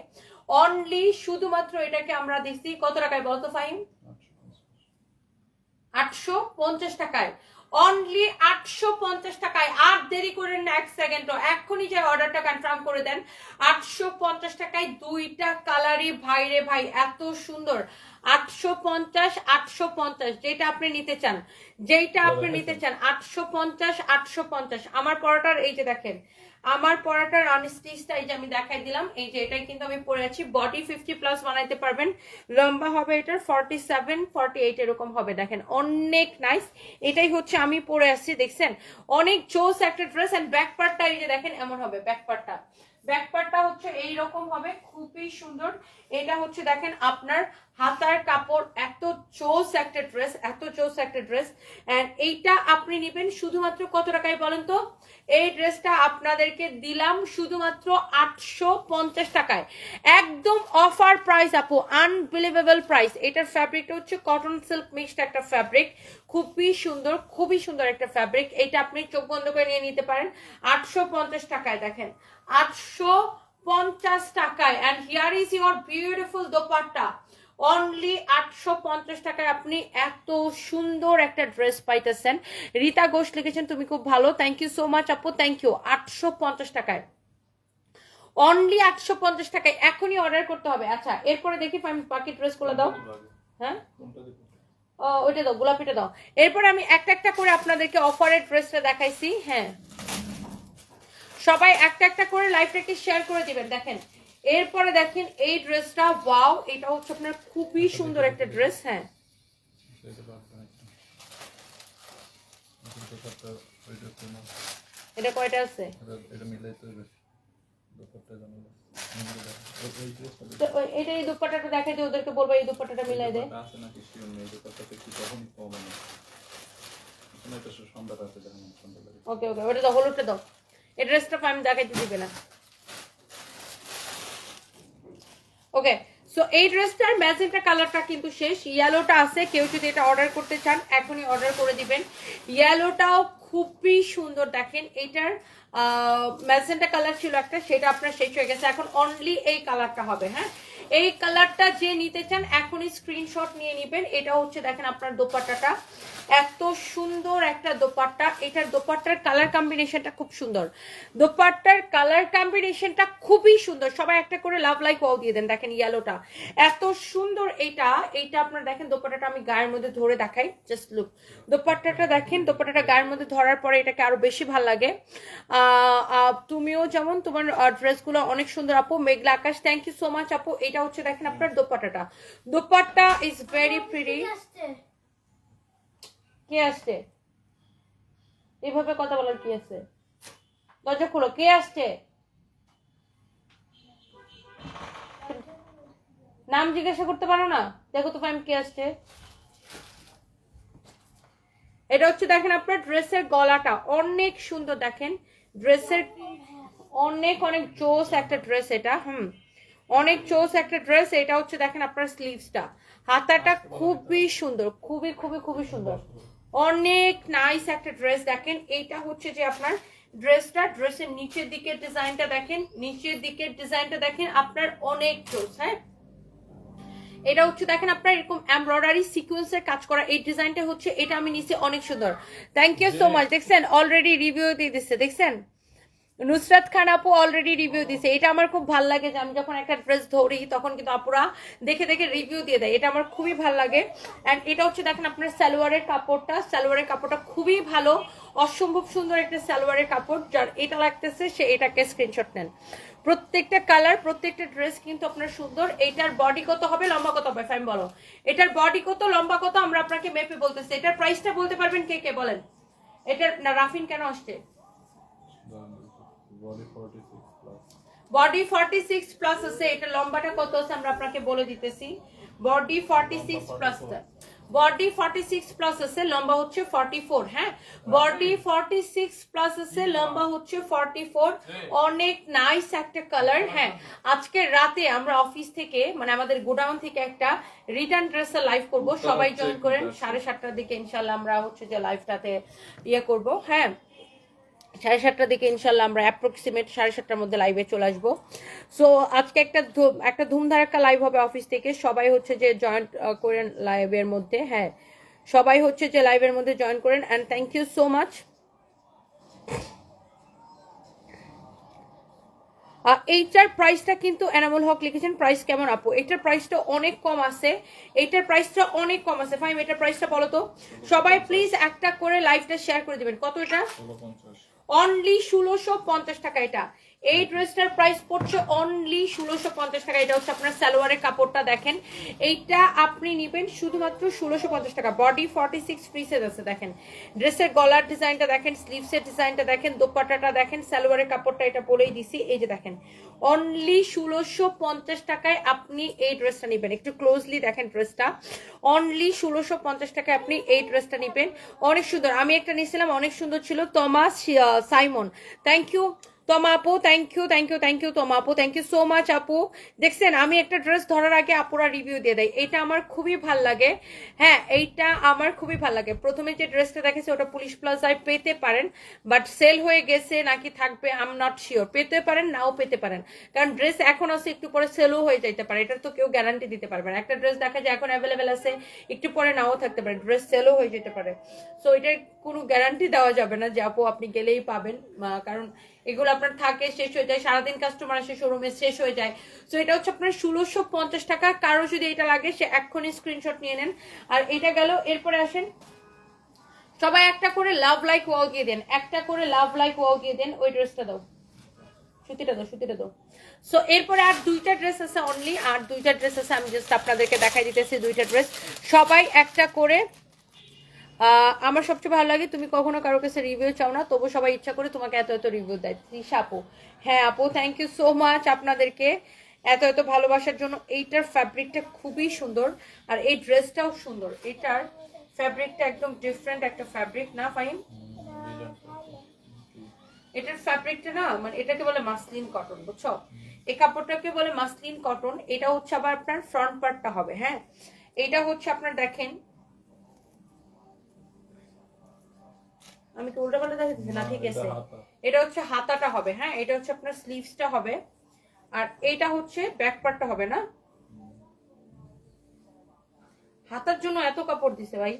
অনলি শুধুমাত্র এটাকে আমরা দিচ্ছি কত টাকায় বলতো ফাহিম? 850 টাকায়, অনলি 850 টাকায়। আর দেরি করেন না এক সেকেন্ডও, এক্ষুনি যে অর্ডারটা কনফার্ম করে দেন। 850 টাকায় দুইটা কালারই ভাই রে ভাই, এত সুন্দর। 850, 850 যেটা আপনি নিতে চান, যেটা আপনি নিতে চান, 850, 850। আমার পরাটার এই যে দেখেন, আমার পরাটার আনস্টিচটা এই যে আমি দেখাই দিলাম, এই যে এটাই কিন্তু আমি পরে আছি। বডি 50+ বানাইতে পারবেন, লম্বা হবে এটার 47, 48 এরকম হবে। দেখেন অনেক নাইস, এটাই হচ্ছে আমি পরে আসছি, দেখছেন অনেক চোস একটা ড্রেস। এন্ড ব্যাক পার্টটা এই যে দেখেন এমন হবে, ব্যাক পার্টটা, ব্যাক পার্টটা হচ্ছে এইরকম হবে, খুবই সুন্দর। এটা হচ্ছে দেখেন আপনার হাতার কাপড়, এত চোস একটা ড্রেস, এত চোস একটা ড্রেস। এন্ড এইটা আপনি নেবেন শুধুমাত্র কত টাকায় বলেন তো? এই ড্রেসটা আপনাদেরকে দিলাম শুধুমাত্র 850 টাকায়, একদম অফার প্রাইস আপু, আনবিলিভেবল প্রাইস। এটার ফ্যাব্রিকটা হচ্ছে কটন সিল্ক মিক্সড একটা ফ্যাব্রিক, খুবই সুন্দর, খুবই সুন্দর একটা ফ্যাব্রিক। এটা আপনি চোখ বন্ধ করে নিয়ে নিতে পারেন 850 টাকায়। দেখেন 850 টাকায়। And here is your beautiful dupatta, only 850 টাকায় আপনি এত সুন্দর একটা ড্রেস পাইতেছেন। রীতা ঘোষ লিখেছেন তুমি খুব ভালো, থ্যাংক ইউ সো মাচ আপু, থ্যাংক ইউ। 850 টাকায়, অনলি 850 টাকায়, এখনই অর্ডার করতে হবে। আচ্ছা, এরপরে দেখি বাকি ড্রেস গুলো দাও। হ্যাঁ, ওইটা দাও, গোলাপিটা দাও। এরপর আমি একটা একটা করে আপনাদেরকে অফারের ড্রেসটা দেখাইছি। হ্যাঁ, সবাই একটা একটা করে লাইভটাকে শেয়ার করে দিবেন। দেখেন এরপরে দেখেন এই ড্রেসটা, ওয়াও, এটা হচ্ছে আপনার খুবই সুন্দর একটা ড্রেস। হ্যাঁ, এটা বাদ দাও দুপাট্টা ওইটা তোমার এটা কয়টা আছে? এটা মিলাইতে হবে দুপাট্টা জানো ওই ড্রেসটা তো এটা এই দুপাট্টাটা দেখাই দিই, ওদেরকে বলবো এই দুপাট্টাটা মিলাই দে। আছে নাকি শিওর নেই দুপাট্টাতে কি তখন কম না এখানে এটা সুন্দর আছে দেখেন সুন্দর লাগে ওকে ওকে, ওটা দাও, হলুদটা দাও। এই ড্রেসটা আমি দেখাইতে দিবে না। ওকে, সো এই ড্রেসটার ম্যাজেন্টা কালারটা কিন্তু শেষ, ইয়েলোটা আছে। কেউ যদি এটা অর্ডার করতে চান এখনই অর্ডার করে দিবেন। ইয়েলোটাও খুবই সুন্দর। দেখেন এইটার ম্যাজেন্টা কালার ছিল একটা, সেটা আপনার শেষ হয়ে গেছে, এখন অনলি এই কালারটা হবে। হ্যাঁ, এই কালারটা যে নিতে চান এখনই স্ক্রিনশট নিয়ে নেবেন। এটা হচ্ছে দেখেন আপনার দোপাট্টাটা, এত সুন্দর একটা দোপাট্টা। এটার দোপাট্টার কালার কম্বিনেশনটা খুব সুন্দর, দোপাট্টার কালার কম্বিনেশনটা খুবই সুন্দর। সবাই একটা করে লাভ লাইক ওয়াও দিয়ে দেন। দেখেন ইয়েলোটা এত সুন্দর। এইটা আপনার দেখেন দোপাট্টাটা আমি গায়ের মধ্যে ধরে দেখাই, জাস্ট লুক। দোপাট্টাটা দেখেন, দোপাট্টাটা গায়ের মধ্যে ধরার পরে এটাকে আরো বেশি ভালো লাগে। তুমিও যেমন, তোমার ড্রেসগুলো অনেক সুন্দর আপু। মেঘলা আকাশ, থ্যাংক ইউ সো মাচ আপু। এটা হচ্ছে দেখেন আপনার দোপাট্টাটা, দোপাট্টা ইজ ভেরি প্রিটি। কে আসছে এইভাবে কথা বলার কি আছে? দরজা খুলো, কে আসছে? নাম জিজ্ঞাসা করতে পারো না? দেখো তো ফাইম কে আসছে। এটা হচ্ছে দেখেন আপনার ড্রেসের গলাটা অনেক সুন্দর। দেখেন ড্রেসের অনেক অনেক জোস একটা ড্রেস এটা। অনেক জোস একটা ড্রেস। এটা হচ্ছে দেখেন আপনার স্লিভসটা, হাতাটা খুবই সুন্দর, খুবই খুবই খুবই সুন্দর, অনেক নাইস একটা ড্রেস। দেখেন এইটা হচ্ছে যে আপনার ড্রেসটা, ড্রেসের নিচের দিকের ডিজাইনটা দেখেন, নিচের দিকের ডিজাইনটা দেখেন আপনার অনেক জোস। হ্যাঁ, এটা হচ্ছে দেখেন আপনার এরকম এমব্রয়ডারি সিকোয়েন্সের কাজ করা এই ডিজাইনটা হচ্ছে, এটা আমি নিচে অনেক সুন্দর। Thank you so much. দেখছেন অলরেডি রিভিউ দিয়ে দিচ্ছে, দেখছেন নুসরাত খান আপু অলরেডি রিভিউ দিছে। এটা আমার খুব ভালো লাগে যে আমি যখন একটা ড্রেস ধরি তখন কিন্তু আপুরা দেখে দেখে রিভিউ দিয়ে দেয়, এটা আমার খুবই ভালো লাগে। অ্যান্ড এটা হচ্ছে দেখেন আপনার সালোয়ারের কাপড়টা, সালোয়ারের কাপড়টা খুবই ভালো, অসম্ভব সুন্দর একটা সালোয়ারের কাপড়। যার এটা লাগতেছে সে এটাকে স্ক্রিনশট নেন। প্রত্যেকটা কালার, প্রত্যেকটা ড্রেস কিন্তু আপনার সুন্দর। এইটার বডি কত হবে, লম্বা কত হবে ফাইম বলো? এটার বডি কত, লম্বা কত আমরা আপনাকে মেপে বলতেছি। এটার প্রাইসটা বলতে পারবেন কে কে বলেন? এটার না, রাফিন কেন আসছে? বডি 46 প্লাস আছে। এটা লম্বাটা কত আছে আমরা আপনাকে বলে দিতেছি। বডি 46 প্লাস, বডি 46 প্লাস আছে, লম্বা হচ্ছে 44। হ্যাঁ, বডি 46 প্লাস আছে, লম্বা হচ্ছে 44। অনেক নাইস একটা কালার। হ্যাঁ, আজকে রাতে আমরা অফিস থেকে মানে আমাদের গোডাউন থেকে একটা রিটার্ন ড্রেসের লাইভ করব, সবাই জয়েন করেন। 7:30টার দিকে ইনশাল্লাহ আমরা হচ্ছে যে লাইভটাতে ইয়ে করব। হ্যাঁ, 7:30টার দিকে ইনশাল্লাহ আমরা অ্যাপ্রক্সিমেট 7:30টার মধ্যে লাইভে চলে আসবো। সো আজকে একটা ধুমধারাক্কা লাইভ হবে অফিস থেকে, সবাই হচ্ছে যে জয়েন করেন লাইভের মধ্যে। হ্যাঁ, সবাই হচ্ছে যে লাইভের মধ্যে জয়েন করেন। And thank you so much. এইটার প্রাইসটা কিন্তু এনামুল হক লিখেছেন, প্রাইস কেমন আপু? এটার প্রাইসটা অনেক কম আছে, এইটার প্রাইসটা অনেক কম আছে। ফাইম এটার প্রাইসটা বলো তো সবাই প্লিজ, একটা করে লাইভটা শেয়ার করে দিবেন। কত এটা? অনলি 1650 টাকা। এটা এই ড্রেসটার প্রাইস পড়ছে অনলি 1650 টাকা। এটা হচ্ছে আপনার সালোয়ারের কাপড়টা দেখেন, এইটা আপনি নিবেন শুধুমাত্র 1650 টাকা। বডি 46 ফ্রি সাইজ আছে। দেখেন ড্রেসের গলার ডিজাইনটা দেখেন, স্লিভসের ডিজাইনটা দেখেন, দোপাট্টাটা দেখেন, সালোয়ারের কাপড়টা এটা বলেই দিছি। এই যে দেখেন অনলি 1650 টাকায় আপনি এই ড্রেসটা নিবেন। একটু ক্লোজলি দেখেন ড্রেসটা, অনলি 1650 টাকায় আপনি এই ড্রেসটা নিবেন। অনেক সুন্দর, আমি একটা নিয়েছিলাম অনেক সুন্দর ছিল, Thomas Simon. Thank you Toma আপু, thank you thank you thank you Toma আপু, থ্যাংক ইউ সো মাচ আপু। দেখছেন আমি একটা ড্রেস ধরার আগে আপুরা রিভিউ দিয়ে দেয়, এটা আমার খুবই ভাল লাগে। হ্যাঁ, এইটা আমার খুবই ভাল লাগে। প্রথমে যে ড্রেসটা দেখেছি ওটা পুলিশ প্লাজায় পেতে পারেন, বাট সেল হয়ে গেছে নাকি থাকবে আই এম নট শিওর। পেতে পারেন, নাও পেতে পারেন, কারণ ড্রেস এখন আছে, একটু পরে সেলও হয়ে যেতে পারে, এটা তো কেউ গ্যারান্টি দিতে পারবে না। একটা ড্রেস দেখা যায় এখন অ্যাভেলেবেল আছে, একটু পরে নাও থাকতে পারে, ড্রেস সেলও হয়ে যেতে পারে। সো এটার কোনো গ্যারান্টি দেওয়া যাবে না যে আপু আপনি গেলেই পাবেন, কারণ এগুলো আপনার থাকে, শেষ হয়ে যায়, সারাদিন কাস্টমার আসে শোরুমে, শেষ হয়ে যায়। সো এটা হচ্ছে আপনার 1650 টাকা। কারো যদি এটা লাগে সে এক্ষুনি স্ক্রিনশট নিয়ে নেন। আর এটা গেল। এরপরে আসেন, সবাই একটা করে লাভ লাইক ওয়াও দিয়ে দেন, একটা করে লাভ লাইক ওয়াও দিয়ে দেন। ওই ড্রেসটা দাও, সুতিটা দাও। সো এরপরে আর দুইটা ড্রেস আছে, অনলি আর দুইটা ড্রেস আছে, আমি জাস্ট আপনাদেরকে দেখাই দিতেছি দুইটা ড্রেস। সবাই একটা করে। আমার সবচেয়ে ভালো লাগে তুমি কখনো কারো কাছে রিভিউ চাও না, তবু সবাই ইচ্ছা করে তোমাকে এত এত রিভিউ দেয়। তৃষা আপু, হ্যাঁ আপু, থ্যাংক ইউ সো মাচ আপনাদেরকে এত এত ভালোবাসার জন্য। এইটার ফ্যাব্রিকটা খুবই সুন্দর, আর এই ড্রেসটাও সুন্দর। এটার ফ্যাব্রিকটা একদম ডিফারেন্ট একটা ফ্যাব্রিক না ফাইন? এটার ফ্যাব্রিকটা না, মানে এটাকে বলে মাসলিন কটন, বুঝছো? এই কাপড়টাকে বলে মাসলিন কটন। এটা হচ্ছে আবার আপনার ফ্রন্ট পার্টটা হবে, হ্যাঁ এটা হচ্ছে আপনার, দেখেন আমি তো উল্টা পাল্টা দেখাচ্ছি না, ঠিক আছে। এটা হচ্ছে হাতাটা হবে, হ্যাঁ এটা হচ্ছে আপনার স্লিভসটা হবে, আর এইটা হচ্ছে ব্যাক পার্টটা হবে না। হাতার জন্য এত কাপড় দিছে ভাই,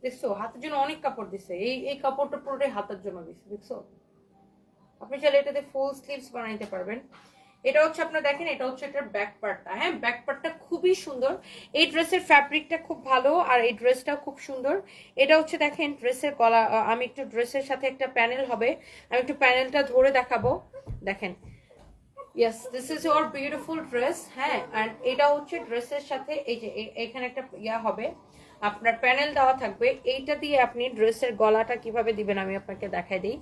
দেখছো? হাতের জন্য অনেক কাপড় দিছে। এই কাপড়টা পুরোটাই হাতের জন্য দিছে, দেখছো? আপনি চাইলে এটাতে ফুল স্লিভস বানাইতে পারবেন। এটা হচ্ছে আপনার, দেখেন এটা হচ্ছে এটার ব্যাক পার্টটা, হ্যাঁ ব্যাক পার্টটা খুবই সুন্দর। এই ড্রেসের ফ্যাব্রিকটা খুব ভালো, আর এই ড্রেসটাও খুব সুন্দর। এটা হচ্ছে দেখেন ড্রেসের গলা, আমি একটু ড্রেসের সাথে একটা প্যানেল হবে, আমি একটু প্যানেলটা ধরে দেখাবো। দেখেন, yes this is your beautiful dress, হ্যাঁ। আর এটা হচ্ছে ড্রেসের সাথে এই যে এখানে একটা ইয়া হবে, আপনার প্যানেল দেওয়া থাকবে। এইটা দিয়ে আপনি ড্রেসের গলাটা কিভাবে দিবেন আমি আপনাকে দেখাই দিই।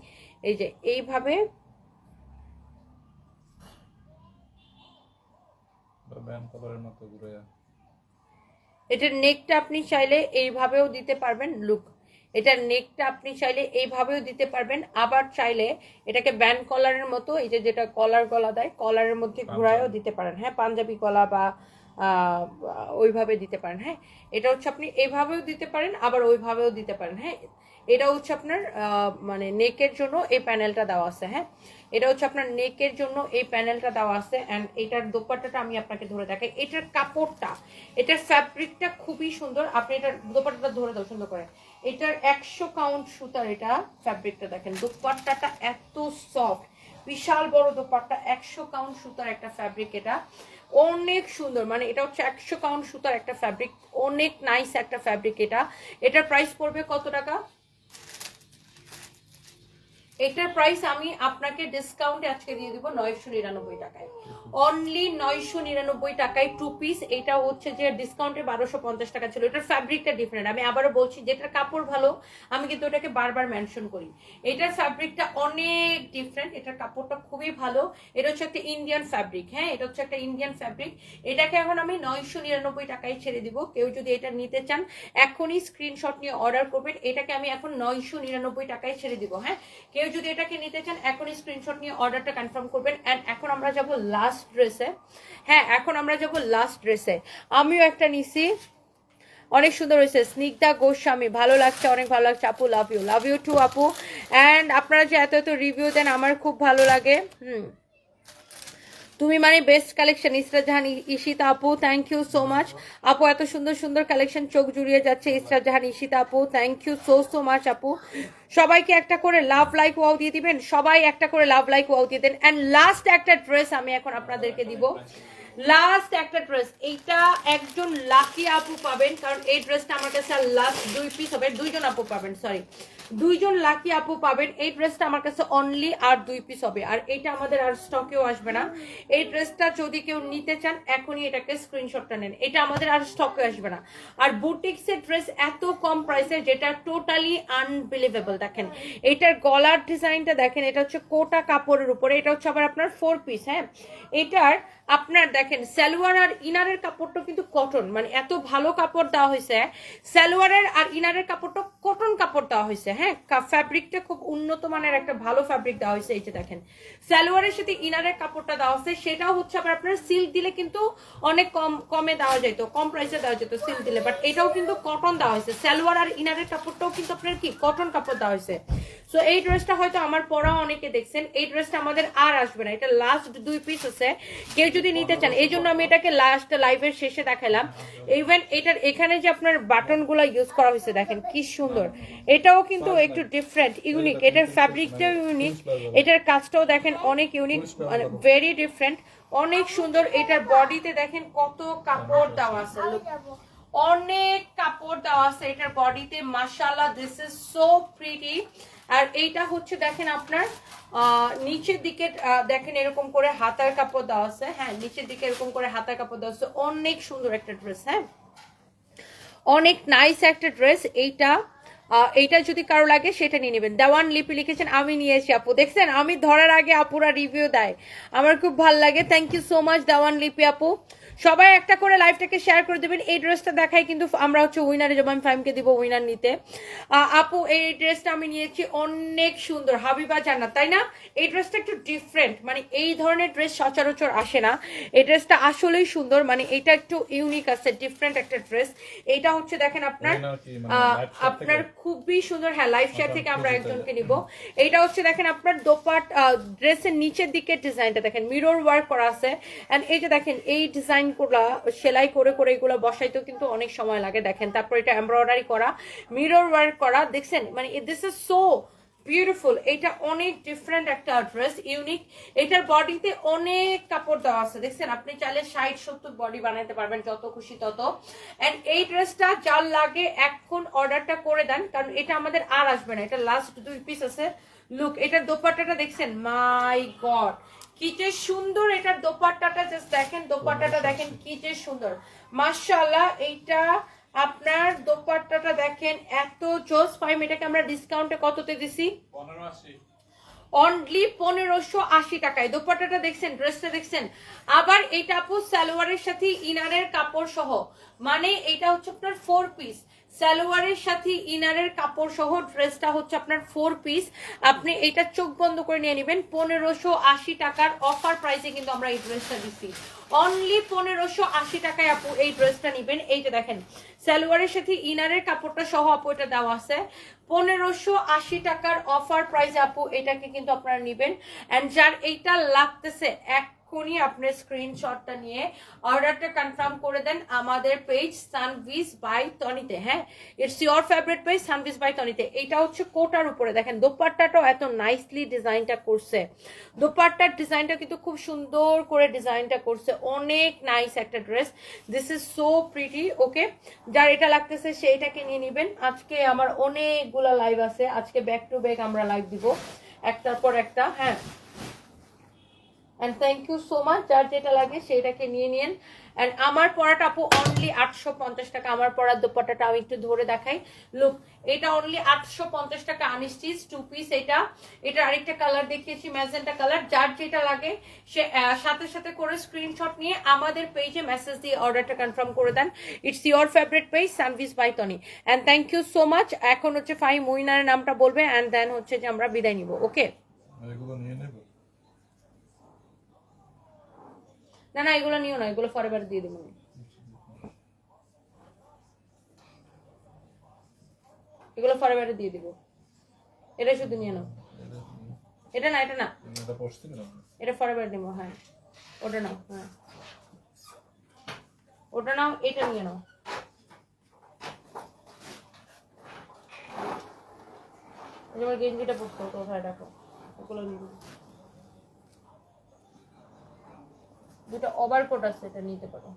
এই যে এইভাবে, এটার নেকটা আপনি চাইলে এইভাবেও দিতে পারবেন, লুক এটার নেকটা আপনি চাইলে এইভাবেও দিতে পারবেন, আবার চাইলে এটাকে ব্যান্ড কলারের মতো, এই যে যেটা কলার গলা দেয়, কলারের মধ্যে ঘুরায়ও দিতে পারেন, হ্যাঁ পাঞ্জাবি গলা বা ওইভাবে দিতে পারেন, হ্যাঁ এটা হচ্ছে আপনি এইভাবেও দিতে পারেন, আবার ওইভাবেও দিতে পারেন, হ্যাঁ। এটা হচ্ছে আপনার মানে নেকের জন্য এই প্যানেলটা দেওয়া আছে, হ্যাঁ এটা হচ্ছে আপনার নেকের জন্য এই প্যানেলটা দেওয়া আছে। অ্যান্ড এটার দোপাট্টাটা আমি আপনাকে ধরে দেখাই। এটার কাপড়টা, এটার ফ্যাব্রিকটা খুবই সুন্দর। আপনি এটার দোপাট্টাটা ধরে দাও সুন্দর করে। এটার 100 কাউন্ট সুতার এটা ফ্যাব্রিকটা, দেখেন দোপাট্টাটা এত সফট, বিশাল বড় দোপাট্টা, 100 কাউন্ট সুতার একটা ফ্যাব্রিক। এটা অনেক সুন্দর, মানে এটা হচ্ছে 100 কাউন্ট সুতার একটা ফ্যাব্রিক, অনেক নাইস একটা ফ্যাব্রিক। এটার প্রাইস পড়বে কত টাকা? এটার প্রাইস আমি আপনাকে ডিসকাউন্টে আজকে দিয়ে দিব 999 টাকায়, অনলি 999 টাকায় 2 পিস। এটা হচ্ছে যে ডিসকাউন্টে 1250 টাকা ছিল। এটার ফ্যাব্রিকটা ডিফারেন্ট, আমি আবারও বলছি, যেটার কাপড় ভালো আমি কিন্তু ওটাকে বারবার মেনশন করি। এটার ফ্যাব্রিকটা অনেক ডিফারেন্ট, এটার কাপড়টা খুবই ভালো। এটা হচ্ছে একটা ইন্ডিয়ান ফ্যাব্রিক, হ্যাঁ এটা হচ্ছে একটা ইন্ডিয়ান ফ্যাব্রিক। এটাকে এখন আমি 999 টাকায় ছেড়ে দিব। কেউ যদি এটা নিতে চান এখনই স্ক্রিনশট নিয়ে অর্ডার করবেন। এটাকে আমি এখন 999 টাকায় ছেড়ে দিব, হ্যাঁ কেউ যদি এটাকে নিতে চান এখনই স্ক্রিনশট নিয়ে অর্ডারটা কনফার্ম করবেন। এন্ড এখন আমরা যাব লাস্ট ড্রেসে, হ্যাঁ এখন আমরা যাব লাস্ট ড্রেসে। আমিও একটা নিছি, অনেক সুন্দর হয়েছে, স্নিগ্ধা গোস্বামী, ভালো লাগছে, অনেক ভালো লাগছে আপু, লাভ ইউ টু আপু। অ্যান্ড আপনারা যে এত এত রিভিউ দেন আমার খুব ভালো লাগে। তুমি মানে বেস্ট কালেকশন, ইসরাত জাহান ঈশিতা আপু, থ্যাংক ইউ সো মাচ আপু, এত সুন্দর সুন্দর কালেকশন, চোখ জুড়িয়ে যাচ্ছে। ইসরাত জাহান ঈশিতা আপু, থ্যাংক ইউ সো মাচ আপু। সবাইকে একটা করে লাভ লাইক ওয়াও দিয়ে দিবেন, সবাই একটা করে লাভ লাইক ওয়াও দিয়ে দেন। অ্যান্ড লাস্ট একটা ড্রেস আমি এখন আপনাদেরকে দিব, লাস্ট একটা ড্রেস। এইটা একজন লাকি আপু পাবেন, কারণ এই ড্রেসটা আমার কাছে লাস্ট 2 পিস হবে, 2জন আপু পাবেন, সরি 2জন লাকি আপু পাবেন। এই ড্রেসটা আমার কাছে অনলি আর 2 পিস হবে, আর এটা আমাদের আর স্টকেও আসবে না। এই ড্রেসটা যদি কেউ নিতে চান এখনই এটাকে স্ক্রিনশটটা নেন, এটা আমাদের আর স্টকে আসবে না। আর বুটিক্সের ড্রেস এত কম প্রাইসে, যেটা টোটালি আনবিলিভেবল। দেখেন এটার গলার ডিজাইনটা দেখেন, এটা হচ্ছে কোটা কাপড়ের উপরে, এটা হচ্ছে আবার আপনার 4 পিস, হ্যাঁ এটার আপনার দেখেন সালোয়ার আর ইনারের কাপড়টা কিন্তু কটন, মানে এত ভালো কাপড় দেওয়া হয়েছে। সালোয়ারের আর ইনারের কাপড়টা কটন কাপড় দেওয়া হয়েছে, হ্যাঁ ফ্যাব্রিকটা খুব উন্নত মানের একটা ভালো ফ্যাব্রিক দেওয়া হয়েছে। এই যে দেখেন সালোয়ারের সাথে ইনারের কাপড়টা দেওয়া হয়েছে, সেটাও হচ্ছে আবার আপনার সিল্ক দিলে কিন্তু অনেক কমে দেওয়া যেত, কম প্রাইসে দেওয়া যেত সিল্ক দিলে, বাট এটাও কিন্তু কটন দেওয়া হয়েছে। সালোয়ার আর ইনারের কাপড়টাও কিন্তু আপনার কি কটন কাপড় দেওয়া হয়েছে। সো এই ড্রেসটা হয়তো আমার পরা অনেকে দেখছেন, এই ড্রেসটা আমাদের আর আসবে না, এটা লাস্ট 2 পিস আছে, কেউ যদি নিতে চান, এই জন্য আমি এটাকে লাস্ট লাইভের শেষে দেখালাম। ইভেন এটার এখানে যে আপনার বাটনগুলো ইউজ করা হয়েছে দেখেন কি সুন্দর, এটাও কিন্তু একটু ডিফারেন্ট ইউনিক, এটার ফ্যাব্রিকটাও ইউনিক, এটার কাজটাও দেখেন অনেক ইউনিক, মানে ভেরি ডিফারেন্ট, অনেক সুন্দর। এটার বডিতে দেখেন কত কাপড় দেওয়া আছে, look, অনেক কাপড় দেওয়া আছে এটার বডিতে, মাশাআল্লাহ, দিস ইজ সো প্রিটি। আর এইটা হচ্ছে দেখেন আপনার নিচের দিকে দেখেন এরকম করে হাতার কাপড় দেওয়া আছে, হ্যাঁ নিচের দিকে এরকম করে হাতার কাপড় দেওয়া আছে, অনেক সুন্দর একটা ড্রেস, হ্যাঁ অনেক নাইস একটা ড্রেস এইটা। এইটা যদি কারো লাগে সেটা নিয়ে নেবেন। দেওয়ান লিপি লিখেছেন আমি নিয়েছি আপু, দেখছেন আমি ধরার আগে আপুরা রিভিউ দেয়, আমার খুব ভালো লাগে। থ্যাংক ইউ সো মাচ দেওয়ান লিপি আপু। সবাই একটা করে লাইভটাকে শেয়ার করে দেবেন। এই ড্রেসটা দেখাই কিন্তু আমরা হচ্ছে উইনারে যাবো, আমি ফাইমকে দিব উইনার নিতে। আপু এই ড্রেসটা আমি নিয়েছি, অনেক সুন্দর, হাবিবা জান্নাত, তাই না? এই ড্রেসটা একটু ডিফারেন্ট, মানে এই ধরনের ড্রেস সচরাচর আসে না, এই ড্রেসটা আসলেই সুন্দর, মানে এটা একটু ইউনিক আছে, ডিফারেন্ট একটা ড্রেস। এইটা হচ্ছে দেখেন আপনার আপনার খুবই সুন্দর, হ্যাঁ লাইভ শেয়ার থেকে আমরা একজনকে নিব। এইটা হচ্ছে দেখেন আপনার দোপাট ড্রেসের নিচের দিকে ডিজাইনটা দেখেন মিরর ওয়ার্ক করা আছে, এন্ড এই যে দেখেন এই ডিজাইনগুলো সেলাই করে করে এগুলো বসাইতেও কিন্তু অনেক সময় লাগে দেখেন, তারপর এটা এমব্রয়ডারি করা, মিরর ওয়ার্ক করা, দেখছেন মানে দিস ইজ সো বিউটিফুল। এটা অনেক ডিফারেন্ট একটা ড্রেস, ইউনিক, এটার বডিতে অনেক কাপড় দেওয়া আছে, দেখছেন আপনি চাইলে 60-70 বডি বানাইতে পারবেন, যত খুশি তত। এন্ড এই ড্রেসটা যার লাগে এখন অর্ডারটা করে দেন, কারণ এটা আমাদের আর আসবে না, এটা লাস্ট 2 পিস আছে। লুক এটার দোপাট্টাটা দেখছেন, মাই গড কি যে সুন্দর, এটার দোপাট্টাটা জাস্ট দেখেন, দোপাট্টাটা দেখেন কি যে সুন্দর, মাশাআল্লাহ। এইটা আপনার দোপাট্টাটা দেখেন এত জোস। ফাইম এটাকে আমরা ডিসকাউন্টে কততে দিছি? 1580, অনলি 1580 টাকায়। দোপাট্টাটা দেখছেন, ড্রেসটা দেখছেন, আবার এটা আপু সালোয়ারের সাথে ইনারের কাপড় সহ, মানে এটা হচ্ছে আপনার 4 পিস, সালোয়ারের সাথে ইনারের কাপড় সহ ড্রেসটা হচ্ছে আপনার 4 পিস। আপনি এটা চোখ বন্ধ করে নিয়ে নেবেন, 1580 টাকার অফার প্রাইসে কিন্তু আমরা এই ড্রেসটা দিচ্ছি, অনলি 1580 টাকায় আপু এই ড্রেসটা নিবেন। এইটা দেখেন সালোয়ারের সাথে ইনারের কাপড়টা সহ আপু এটা দেওয়া আছে, 1580 টাকার অফার প্রাইস আপু এটাকে কিন্তু আপনারা নিবেন। এন্ড যার এইটা লাগতেছে এক্ষুনি আপনার স্ক্রিনশটটা নিয়ে অর্ডারটা কনফার্ম করে দেন আমাদের পেজ সানভিজ বাই তনিতে, হ্যাঁ it's your favourite page Sanvi's by তনিতে। এটা হচ্ছে কোটার উপরে দেখেন দোপাট্টাটাও এত নাইসলি ডিজাইনটা করছে, দোপাট্টার ডিজাইনটা কিন্তু খুব সুন্দর করে ডিজাইনটা করছে, অনেক নাইস একটা dress, this is so pretty. Okay যার এটা লাগতেছে সেইটাকে নিয়ে নিবেন। আজকে আমার অনেকগুলা লাইভ আছে, আজকে ব্যাক টু ব্যাক আমরা লাইভ দিব একটার পর একটা, হ্যাঁ and thank you so much, যার যেটা লাগে সেটাকে নিয়ে নিন। এন্ড আমার পরাটা আপু অনলি 850 টাকা, আমার পরার দোপাট্টাটা আমি একটু ধরে দেখাই, লুক এটা অনলি 850 টাকা আনস্টিচ 2 পিস। এটা আরেকটা কালার দেখিয়েছি ম্যাজেন্টা কালার, যার যেটা লাগে সে সাথে সাথে করে স্ক্রিনশট নিয়ে আমাদের পেজে মেসেজ দিয়ে অর্ডারটা কনফার্ম করে দেন। It's your favourite page Sanvi's by Toni. And thank you so much. এখন হচ্ছে ফাইম উইনারের নামটা বলবে এন্ড দেন হচ্ছে যে আমরা বিদায় নিব। ওকে না না এগুলো নিও না, এগুলো ফরএভার দিয়ে দেবো, এগুলো ফরএভার দিয়ে দিব, এটা শুধু নিয়ে নাও, এটা না এটা না এটা ফরএভার দিব, হ্যাঁ ওটা নাও, হ্যাঁ ওটা নাও, এটা নিয়ে নাও। এবার গেঞ্জিটা পরতে তো কোথায় দেখো, ওগুলো নিয়ে নিবো। দুটো ওভারকোট আছে, এটা নিতে পারো,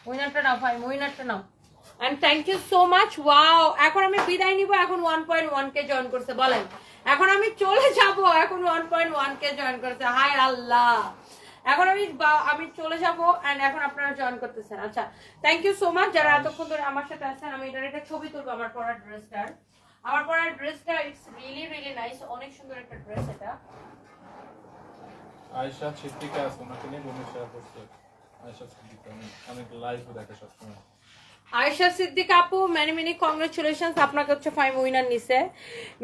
উইনারটা নাও ভাই, উইনারটা নাও। And thank you so much. Wow এখন আমি বিদায় নিব, এখন 1.1K জয়েন করছে, বলেন এখন আমি চলে যাব, এখন 1.1K জয়েন করছে, হায় আল্লাহ এখন আমি চলে যাব এন্ড এখন আপনারা জয়েন করতেছেন। আচ্ছা থ্যাংক ইউ সো মাচ যারা এতক্ষণ ধরে আমার সাথে আছেন। আমি এটার একটা ছবি তুলবো, আমার পরার ড্রেসটা ইটস রিয়েলি রিয়েলি নাইস, অনেক সুন্দর একটা ড্রেস এটা। আয়েশা সিদ্দিকা আছে, ওনাকে নিয়ে শেয়ার করছে। আয়েশা সিদ্দিকা আমি লাইভে দেখে সবসময়। আয়েশা সিদ্দিক আপু মেনি মেনি কংগ্রেচুলেশনস, আপনাকে হচ্ছে ফাইম উইনার নিছে।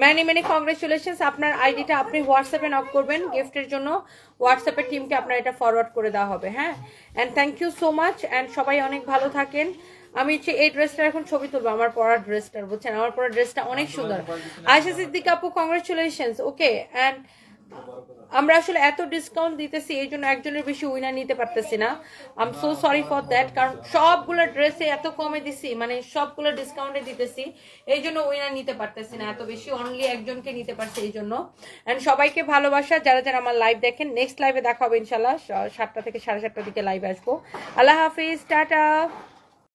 Many many congratulations. আপনার আইডিটা আপনি হোয়াটসঅ্যাপে নক করবেন গিফটের জন্য, হোয়াটসঅ্যাপের টিমকে আপনার এটা ফরওয়ার্ড করে দেওয়া হবে। হ্যাঁ, and thank you so much, and সবাই অনেক ভালো থাকেন। আমি হচ্ছে এই ড্রেসটা এখন ছবি তুলবো, আমার পরার ড্রেসটার, বুঝছেন, আমার পরার ড্রেসটা অনেক সুন্দর। আয়েশা সিদ্দিক আপু কংগ্রেচুলেশনস। ওকে, অ্যান্ড আমরা আসলে এত ডিসকাউন্ট দিতেছি এই জন্য একজনের বেশি উইনার নিতে পারতেছি না। I am so sorry for that, কারণ সবগুলো ড্রেসে এত কমে দিছি, মানে সবগুলো ডিসকাউন্টে দিতেছি, এই জন্য উইনার নিতে পারতেছি না এত বেশি, অনলি একজনকে নিতে পারছি এই জন্য। অ্যান্ড সবাইকে ভালোবাসা, যারা যারা আমার লাইভ দেখেন। নেক্সট লাইভে দেখা হবে ইনশাল্লাহ 7টা থেকে 7:30টার দিকে লাইভ আসবো। আল্লাহ হাফিজ, টাটা।